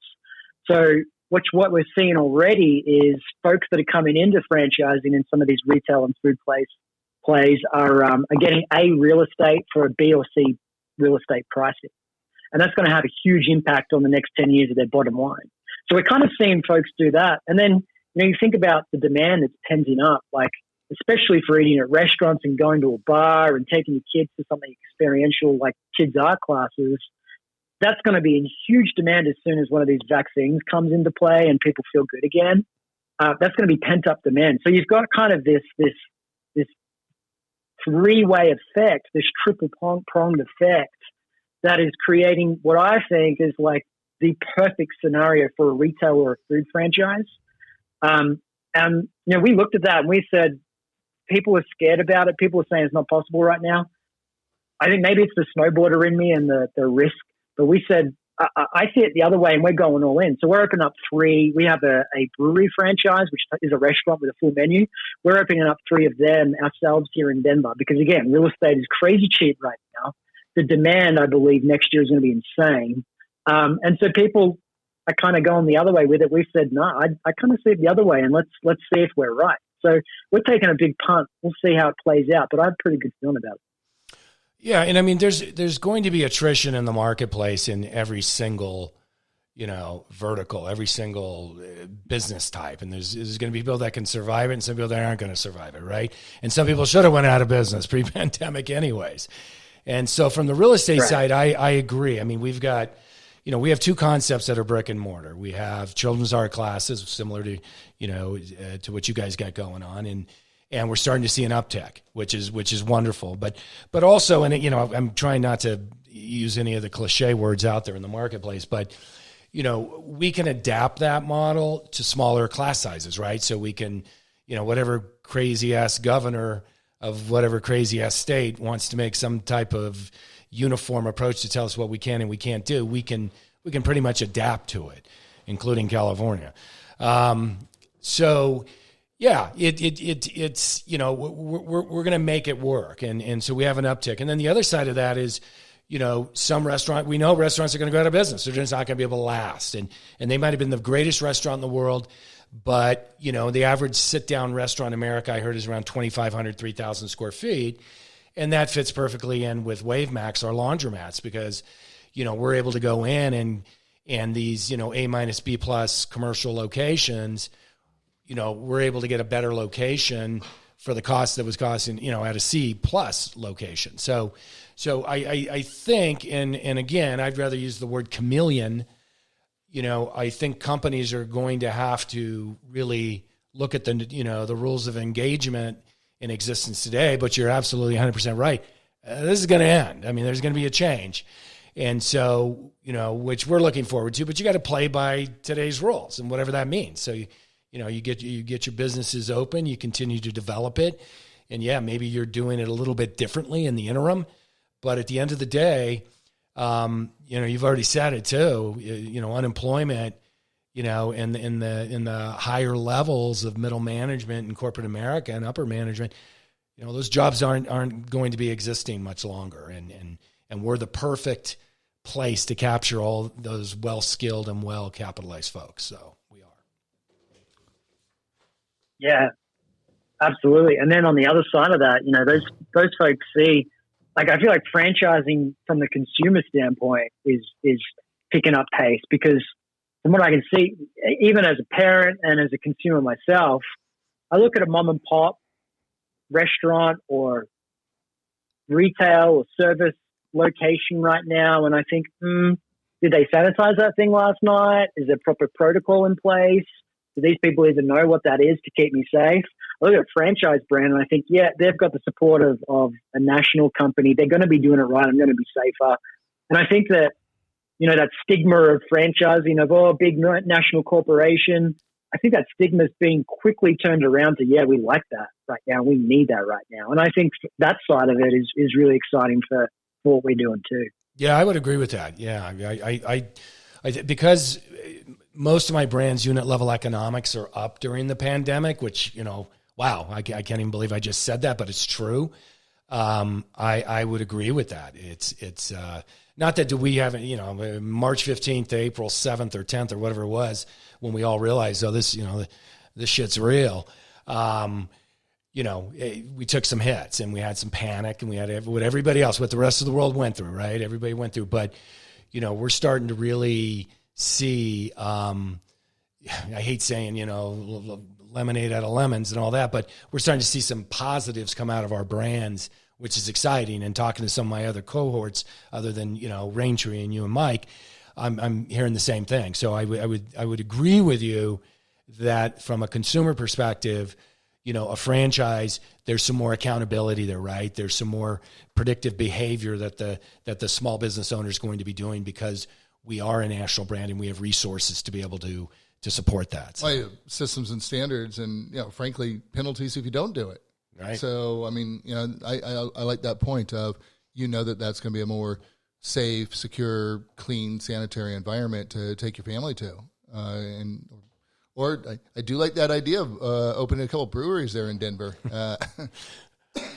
So what we're seeing already is folks that are coming into franchising in some of these retail and food plays are getting A, real estate for a B or C real estate pricing. And that's going to have a huge impact on the next 10 years of their bottom line. So we're kind of seeing folks do that. And then, you think about the demand that's tensing up, like especially for eating at restaurants and going to a bar and taking your kids to something experiential like kids' art classes. That's going to be in huge demand as soon as one of these vaccines comes into play and people feel good again. That's going to be pent up demand. So you've got kind of this three-way effect, this triple-pronged effect that is creating what I think is like the perfect scenario for a retail or a food franchise. And we looked at that and we said, people are scared about it. People are saying it's not possible right now. I think maybe it's the snowboarder in me and the risk. But we said, I see it the other way, and we're going all in. So we're opening up 3. We have a brewery franchise, which is a restaurant with a full menu. We're opening up 3 of them ourselves here in Denver because, again, real estate is crazy cheap right now. The demand, I believe, next year is going to be insane. And so people are kind of going the other way with it. We said, no, I kind of see it the other way, and let's see if we're right. So we're taking a big punt. We'll see how it plays out, but I have a pretty good feeling about it. Yeah, and I mean, there's going to be attrition in the marketplace in every single, vertical, every single business type, and there's going to be people that can survive it, and some people that aren't going to survive it, right? And some people should have went out of business pre-pandemic, anyways. And so, from the real estate side, I agree. I mean, we've got, we have 2 concepts that are brick and mortar. We have children's art classes, similar to, to what you guys got going on, and we're starting to see an uptick, which is wonderful. But also, and I'm trying not to use any of the cliche words out there in the marketplace, but we can adapt that model to smaller class sizes, right? So we can, whatever crazy ass governor of whatever crazy ass state wants to make some type of uniform approach to tell us what we can and we can't do, we can pretty much adapt to it, including California. So. Yeah, it's we're going to make it work, and so we have an uptick. And then the other side of that is, some we know restaurants are going to go out of business. They're just not going to be able to last, and they might have been the greatest restaurant in the world, but the average sit down restaurant in America I heard is around 2,500, 3,000 square feet, and that fits perfectly in with WaveMax, our laundromats, because we're able to go in and these A- B+ commercial locations. We're able to get a better location for the cost that was costing, at a C+ location. So I think, and again, I'd rather use the word chameleon. I think companies are going to have to really look at the rules of engagement in existence today, but you're absolutely 100% right. This is going to end. I mean, there's going to be a change. And so, which we're looking forward to, but you got to play by today's rules and whatever that means. So, you get your businesses open, you continue to develop it, and maybe you're doing it a little bit differently in the interim, but at the end of the day, you've already said it too. Unemployment, in the higher levels of middle management in corporate America and upper management, those jobs aren't going to be existing much longer, and we're the perfect place to capture all those well-skilled and well-capitalized folks. So. Yeah, absolutely. And then on the other side of that, those folks see, like, I feel like franchising from the consumer standpoint is picking up pace, because from what I can see, even as a parent and as a consumer myself, I look at a mom and pop restaurant or retail or service location right now, and I think, did they sanitize that thing last night? Is there proper protocol in place? Do these people even know what that is to keep me safe? I look at a franchise brand and I think, yeah, they've got the support of a national company. They're going to be doing it right. I'm going to be safer. And I think that, that stigma of franchising, of, big national corporation, I think that stigma is being quickly turned around to, yeah, we like that right now. We need that right now. And I think that side of it is really exciting for what we're doing too. Yeah, I would agree with that. Yeah, I because most of my brands' unit level economics are up during the pandemic, which, wow, I can't even believe I just said that, but it's true. I would agree with that. It's not that we haven't, March 15th to April 7th or 10th or whatever it was when we all realized, this shit's real. We took some hits and we had some panic and we had what everybody else, what the rest of the world went through, right? Everybody went through, but, we're starting to really see, I hate saying, lemonade out of lemons and all that, but we're starting to see some positives come out of our brands, which is exciting. And talking to some of my other cohorts, other than, Raintree and you and Mike, I'm hearing the same thing. So I would agree with you that from a consumer perspective, a franchise, there's some more accountability there, right? There's some more predictive behavior that the small business owner is going to be doing because we are a national brand and we have resources to be able to support that. So. Well, systems and standards and, frankly, penalties if you don't do it. Right. So, I mean, I like that point of, that's going to be a more safe, secure, clean, sanitary environment to take your family to. Or I do like that idea of opening a couple breweries there in Denver.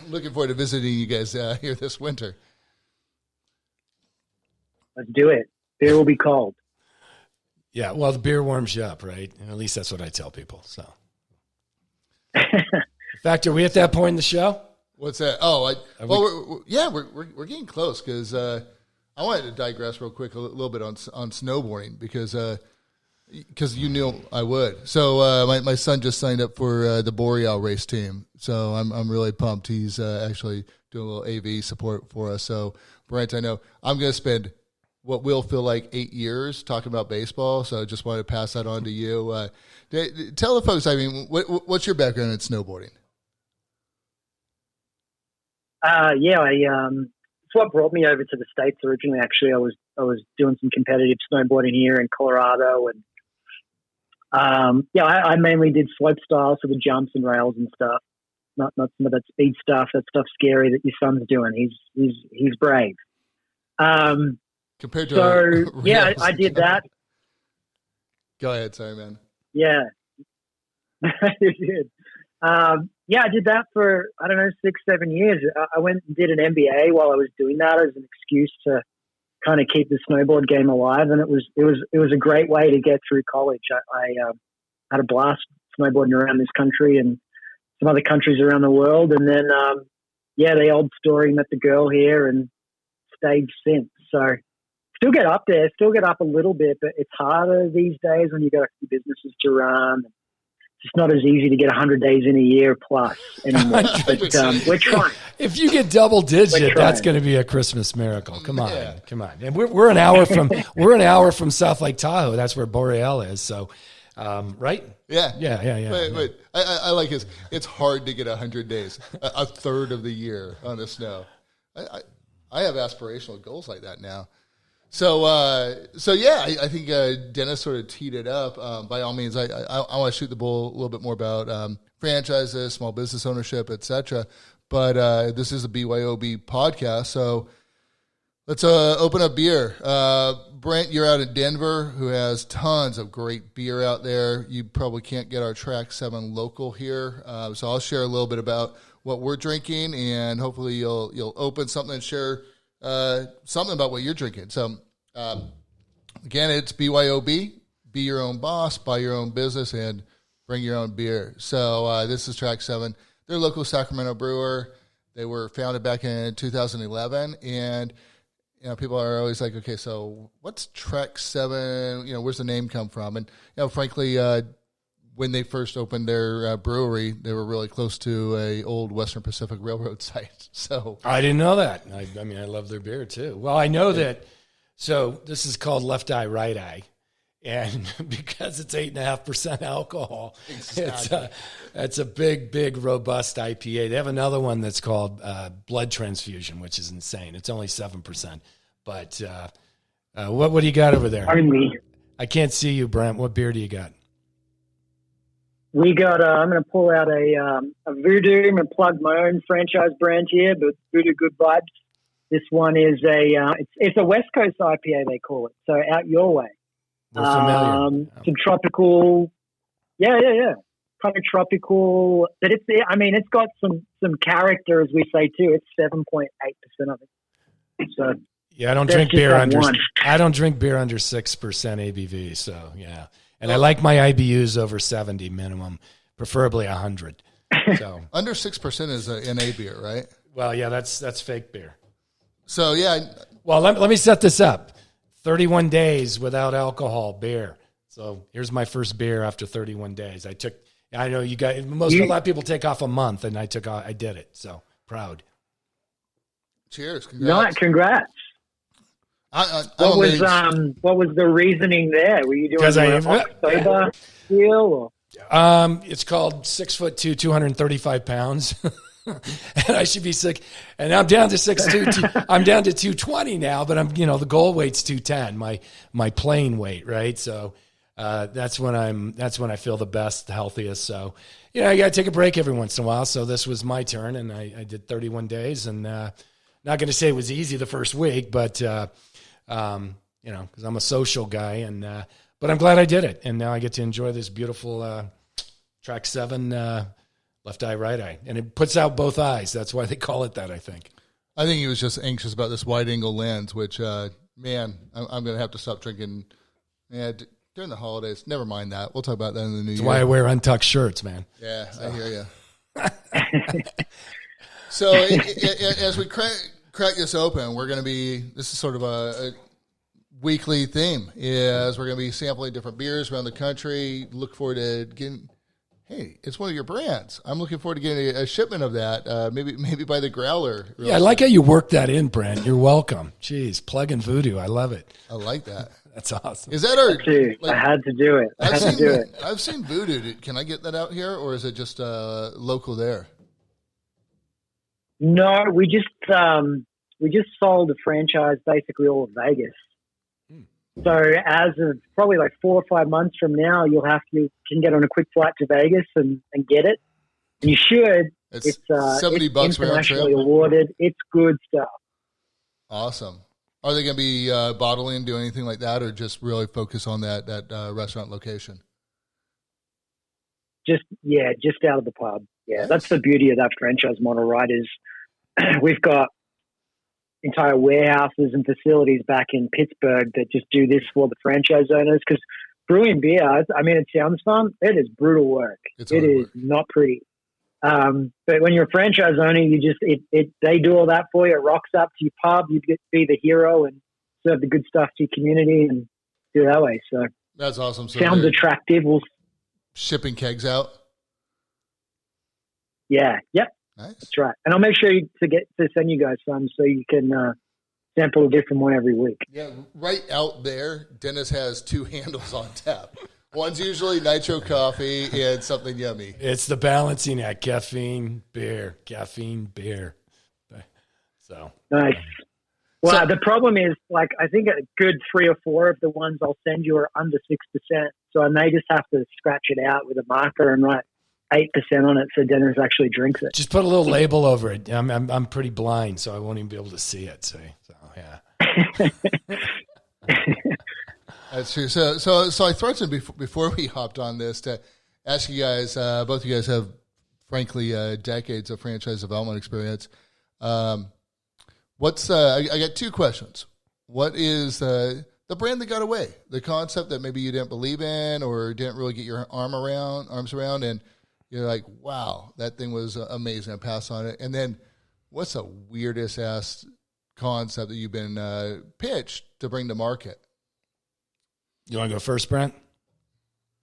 Looking forward to visiting you guys here this winter. Let's do it. Beer will be cold. Yeah, well, the beer warms you up, right? At least that's what I tell people. So, in fact, are we at that point in the show? What's that? Oh, we're getting close because I wanted to digress real quick a little bit on snowboarding because you knew I would. So my son just signed up for the Boreal race team. So I'm really pumped. He's actually doing a little AV support for us. So Brent, I know I'm going to spend what will feel like 8 years talking about baseball. So I just wanted to pass that on to you. Tell the folks, I mean, what's your background in snowboarding? It's what brought me over to the States originally. Actually, I was doing some competitive snowboarding here in Colorado, and I mainly did slope style, so the jumps and rails and stuff. Not some of that speed stuff. That stuff's scary that your son's doing. He's brave. Compared to I did that. Go ahead, sorry, man. Yeah, you did. I did that for 6-7 years. I went and did an MBA while I was doing that as an excuse to kind of keep the snowboard game alive, and it was a great way to get through college. I had a blast snowboarding around this country and some other countries around the world, and then the old story, met the girl here and stayed since. So still get up there, still get up a little bit, but it's harder these days when you got a few businesses to run. It's not as easy to get 100 days in a year plus anymore. But we're trying. If you get double digit, that's going to be a Christmas miracle. Come on. And we're an hour from South Lake Tahoe. That's where Boreal is. So, right? Yeah. Yeah. But I like his. It's hard to get 100 days, a third of the year on the snow. I have aspirational goals like that now. So I think Dennis sort of teed it up. By all means, I want to shoot the bull a little bit more about franchises, small business ownership, etc. But this is a BYOB podcast, so let's open up beer. Brent, you're out in Denver, who has tons of great beer out there. You probably can't get our Track 7 local here, so I'll share a little bit about what we're drinking, and hopefully you'll open something and share something about what you're drinking. So, again, it's BYOB, be your own boss, buy your own business, and bring your own beer. So this is Track 7. They're a local Sacramento brewer. They were founded back in 2011, and people are always like, okay, so what's Track 7? Where's the name come from? And frankly, when they first opened their brewery, they were really close to a old Western Pacific Railroad site. So I didn't know that. I mean, I love their beer too. Well, I know that. So this is called Left Eye, Right Eye. And because it's 8.5% alcohol, exactly. It's a big, robust IPA. They have another one that's called Blood Transfusion, which is insane. It's only 7%. But what do you got over there? Only. I can't see you, Brent. What beer do you got? We got. I'm going to pull out a Voodoo. I'm going to plug my own franchise brand here, but Voodoo Good Vibes. This one is it's a West Coast IPA, they call it. So out your way. We're familiar. Some tropical, yeah, kind of tropical. But it's got some character, as we say too. It's 7.8% of it. So yeah, I don't drink beer under 6% ABV. So yeah, and I like my IBUs over 70 minimum, preferably 100. So under 6% is an NA beer, right? Well, yeah, that's fake beer. So yeah. Well, let me set this up. 31 days without alcohol beer. So here's my first beer after 31 days. I know you guys, a lot of people take off a month, and I did it. So proud. Cheers. Congrats. Congrats. What was the reasoning there? Were you doing an October deal? Or? It's called 6'2", 235 pounds. And I should be sick. And I'm down to 6'2". I'm down to 220 now, but the goal weight's 210, my playing weight, right? So that's when I feel the best, the healthiest. So, I got to take a break every once in a while. So this was my turn, and I did 31 days, and not going to say it was easy the first week, but because I'm a social guy, and but I'm glad I did it, and now I get to enjoy this beautiful Track 7. Left eye, right eye. And it puts out both eyes. That's why they call it that, I think. I think he was just anxious about this wide-angle lens, which, I'm going to have to stop drinking during the holidays. Never mind that. We'll talk about that in the new year. That's why I wear untucked shirts, man. Yeah, so. I hear you. So as we crack this open, we're going to be – this is sort of a weekly theme, is we're going to be sampling different beers around the country. Look forward to getting – hey, it's one of your brands. I'm looking forward to getting a shipment of that, maybe by the growler. Yeah, I like how you work that in, Brent. You're welcome. Jeez, plugging Voodoo. I love it. I like that. That's awesome. Is that our? I had to do it. I've seen Voodoo. Can I get that out here, or is it just local there? No, we just sold a franchise basically all of Vegas. So as of probably like 4 or 5 months from now, you can get on a quick flight to Vegas and get it. And you should. It's $70 internationally awarded. It's good stuff. Awesome. Are they going to be bottling, do anything like that, or just really focus on that restaurant location? Just out of the pub. Yeah, nice. That's the beauty of that franchise model, right? Is we've got entire warehouses and facilities back in Pittsburgh that just do this for the franchise owners. Because brewing beer, it sounds fun. It is brutal work. It is not pretty. But when you're a franchise owner, they do all that for you. It rocks up to your pub. You get to be the hero and serve the good stuff to your community and do it that way. So that's awesome. So sounds attractive. Shipping kegs out. Yeah. Yep. Nice. That's right. And I'll make sure to send you guys some so you can sample a different one every week. Yeah, right out there, Dennis has 2 handles on tap. One's usually nitro coffee and something yummy. It's the balancing act: caffeine, beer. So nice. Well, the problem is, I think a good 3 or 4 of the ones I'll send you are under 6%. So I may just have to scratch it out with a marker and write 8% on it so Dennis actually drinks it. Just put a little label over it. I'm pretty blind, so I won't even be able to see it. So yeah. That's true. So I threatened before we hopped on this to ask you guys. Both of you guys have, frankly, decades of franchise development experience. I got 2 questions. What is the brand that got away? The concept that maybe you didn't believe in or didn't really get your arms around, and you're like, wow, that thing was amazing. I passed on it. And then what's the weirdest ass concept that you've been pitched to bring to market? You want to go first, Brent?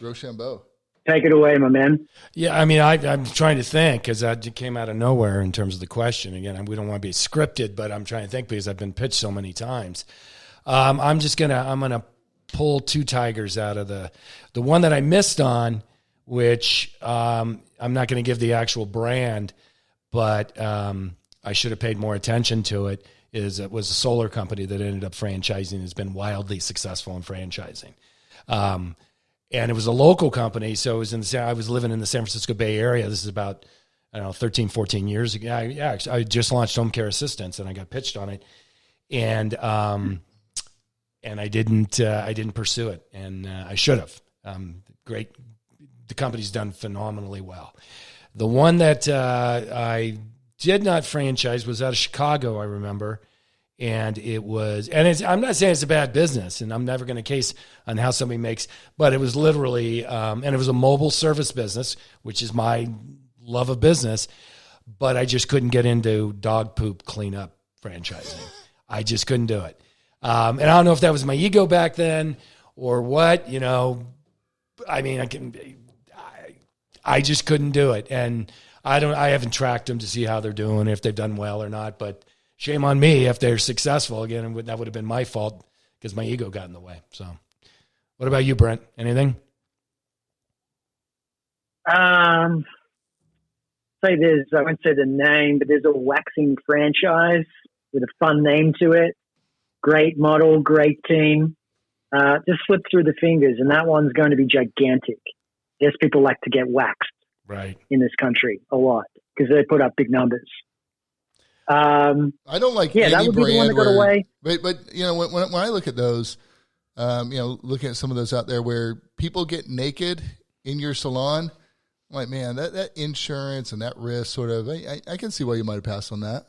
Rochambeau. Take it away, my man. Yeah, I mean, I'm trying to think because that came out of nowhere in terms of the question. Again, we don't want to be scripted, but I'm trying to think because I've been pitched so many times. I'm gonna pull two tigers out of the one that I missed on, which I'm not going to give the actual brand, but I should have paid more attention to it. It was a solar company that ended up franchising. Has been wildly successful in franchising. And it was a local company, so it was I was living in the San Francisco Bay Area. This is about, 13, 14 years ago. I just launched Home Care Assistance, and I got pitched on it, and I didn't pursue it, and I should have. Great, the company's done phenomenally well. The one that I did not franchise was out of Chicago, I remember. And I'm not saying it's a bad business, and I'm never going to case on how somebody makes, but it was literally, and it was a mobile service business, which is my love of business, but I just couldn't get into dog poop cleanup franchising. I just couldn't do it. And I don't know if that was my ego back then or what, I mean, I just couldn't do it. And I haven't tracked them to see how they're doing, if they've done well or not, but shame on me if they're successful. Again, that would have been my fault because my ego got in the way. So what about you, Brent? Anything? I won't say the name, but there's a waxing franchise with a fun name to it. Great model, great team. Just slip through the fingers, and that one's going to be gigantic. Yes, people like to get waxed in this country a lot because they put up big numbers. I don't like any that would be the one that got away. But when I look at those, looking at some of those out there where people get naked in your salon, I'm like, man, that insurance and that risk sort of, I can see why you might have passed on that.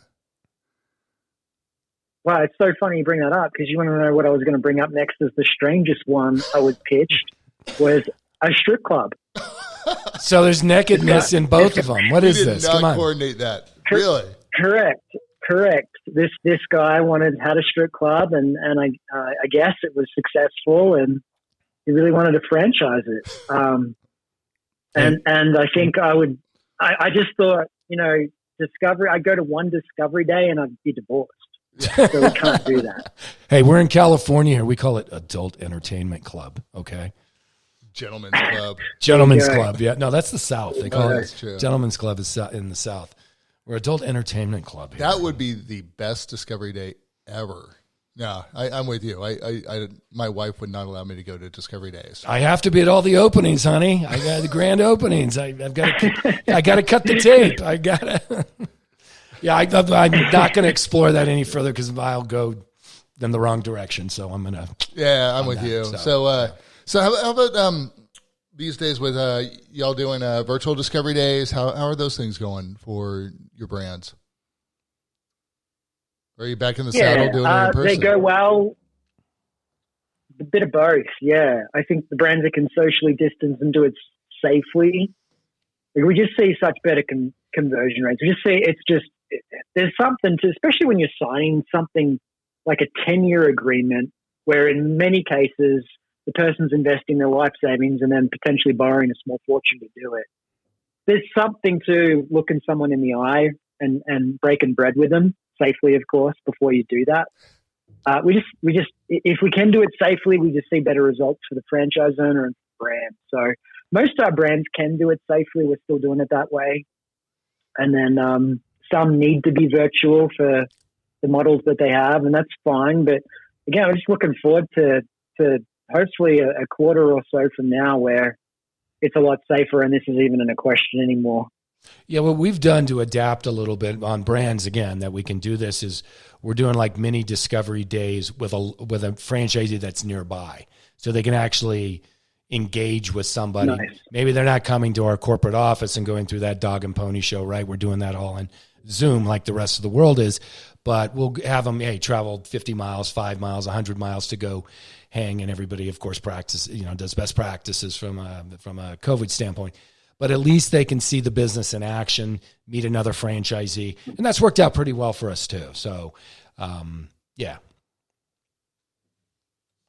Wow, it's so funny you bring that up because you want to know what I was going to bring up next as the strangest one I was pitched was a strip club. So there's nakedness in both of them. What is this? Come on. Coordinate that. Really? Correct. This guy had a strip club, and I guess it was successful, and he really wanted to franchise it. And I think I just thought, Discovery. I'd go to one Discovery Day and I'd be divorced. So we can't do that. Hey, we're in California here. We call it Adult Entertainment Club. Okay. Gentlemen's Club. Gentlemen's Club. Yeah. No, that's the South. They call it true. Gentlemen's Club is in the South. We're Adult Entertainment Club here. That would be the best Discovery Day ever. No, I'm with you. My wife would not allow me to go to Discovery Days. I have to be at all the openings, honey. I got the grand openings. I've got to cut the tape. I got to. Yeah, I'm not going to explore that any further because I'll go in the wrong direction. So I'm going to. Yeah, I'm with you. So how about these days with y'all doing virtual Discovery Days? How are those things going for your brands? Are you back in the saddle doing it in person? They go well. A bit of both, yeah. I think the brands that can socially distance and do it safely, we just see such better conversion rates. We just see there's something to, especially when you're signing something like a 10-year agreement, where in many cases the person's investing their life savings and then potentially borrowing a small fortune to do it. There's something to looking someone in the eye and breaking bread with them safely, of course, before you do that. We just, if we can do it safely, we just see better results for the franchise owner and the brand. So most of our brands can do it safely. We're still doing it that way. And then some need to be virtual for the models that they have, and that's fine. But again, I'm just looking forward to hopefully a quarter or so from now where it's a lot safer and this is even in a question anymore. Yeah, what we've done to adapt a little bit on brands, again, that we can do this is we're doing like mini discovery days with a franchisee that's nearby. So they can actually engage with somebody. Nice. Maybe they're not coming to our corporate office and going through that dog and pony show, right? We're doing that all in Zoom like the rest of the world is. But we'll have them, travel 50 miles, 5 miles, 100 miles to go hang. And everybody, of course, does best practices from a COVID standpoint. But at least they can see the business in action, meet another franchisee. And that's worked out pretty well for us too. So, yeah.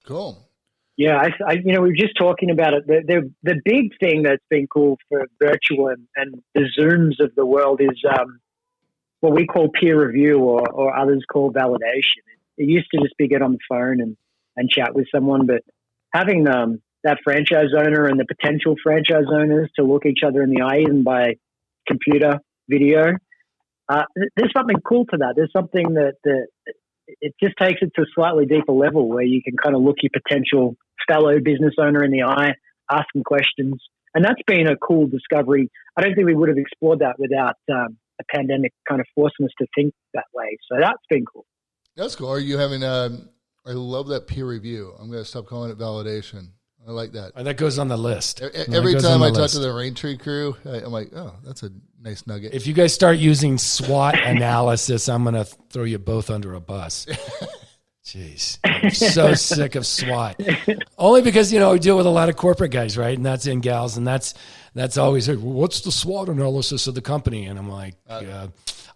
Cool. Yeah, we were just talking about it. The big thing that's been cool for virtual and the Zooms of the world is what we call peer review or others call validation. It used to just be get on the phone and chat with someone, but having that franchise owner and the potential franchise owners to look each other in the eye, even by computer video, there's something cool to that. There's something that it just takes it to a slightly deeper level where you can kind of look your potential fellow business owner in the eye, ask them questions. And that's been a cool discovery. I don't think we would have explored that without a pandemic kind of forcing us to think that way. So that's been cool. That's cool. Are you having, I love that peer review. I'm going to stop calling it validation. I like that. That goes on the list. Every time I talk to the Raintree crew, I'm like, oh, that's a nice nugget. If you guys start using SWOT analysis, I'm going to throw you both under a bus. Jeez. I'm so sick of SWOT. Only because, we deal with a lot of corporate guys, right? And that's in gals. And that's always, well, what's the SWOT analysis of the company? And I'm like,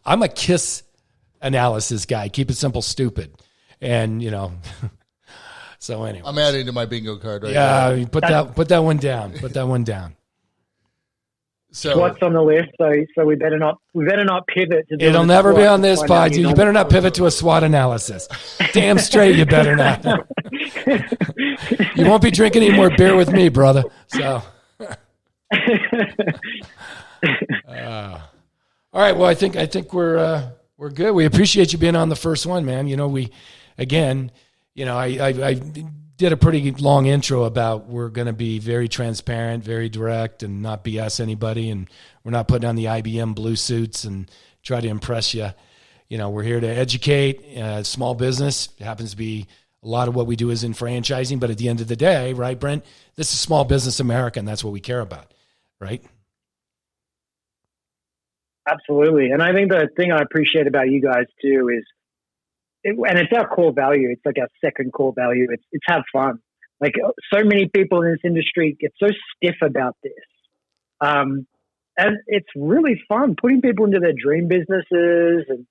I'm a KISS analysis guy. Keep it simple, stupid. And, so anyway. I'm adding to my bingo card right now. Yeah, put that one down. Put that one down. So what's on the list? So we better not pivot. It'll never be on this pod. You better not pivot to a SWOT analysis. Damn straight, you better not. You won't be drinking any more beer with me, brother. So. All right. Well, I think we're good. We appreciate you being on the first one, man. I did a pretty long intro about we're going to be very transparent, very direct, and not BS anybody. And we're not putting on the IBM blue suits and try to impress you. We're here to educate small business. It happens to be a lot of what we do is in franchising. But at the end of the day, right, Brent, this is small business America, and that's what we care about, right? Absolutely. And I think the thing I appreciate about you guys too is, and it's our core value. It's like our second core value. It's have fun. Like so many people in this industry get so stiff about this. And it's really fun putting people into their dream businesses and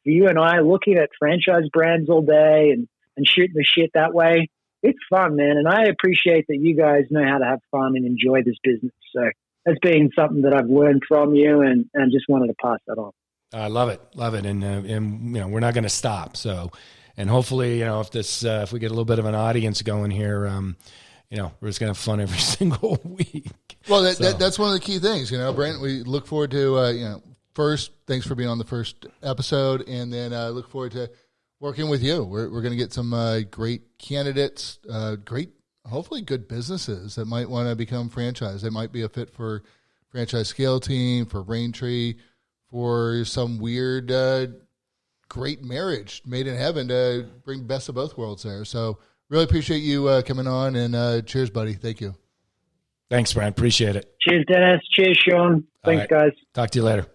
you and I looking at franchise brands all day and shooting the shit that way. It's fun, man. And I appreciate that you guys know how to have fun and enjoy this business. So that's been something that I've learned from you and just wanted to pass that on. I love it, and we're not going to stop. So, and hopefully, if we get a little bit of an audience going here, we're just going to have fun every single week. Well, that's one of the key things, Brent. We look forward to first. Thanks for being on the first episode, and then look forward to working with you. We're going to get some great candidates, hopefully good businesses that might want to become franchise. They might be a fit for franchise scale team, for Raintree, for some weird, great marriage made in heaven to bring best of both worlds there. So really appreciate you coming on, and cheers, buddy. Thank you. Thanks, Brent. Appreciate it. Cheers, Dennis. Cheers, Sean. Thanks, guys. Talk to you later.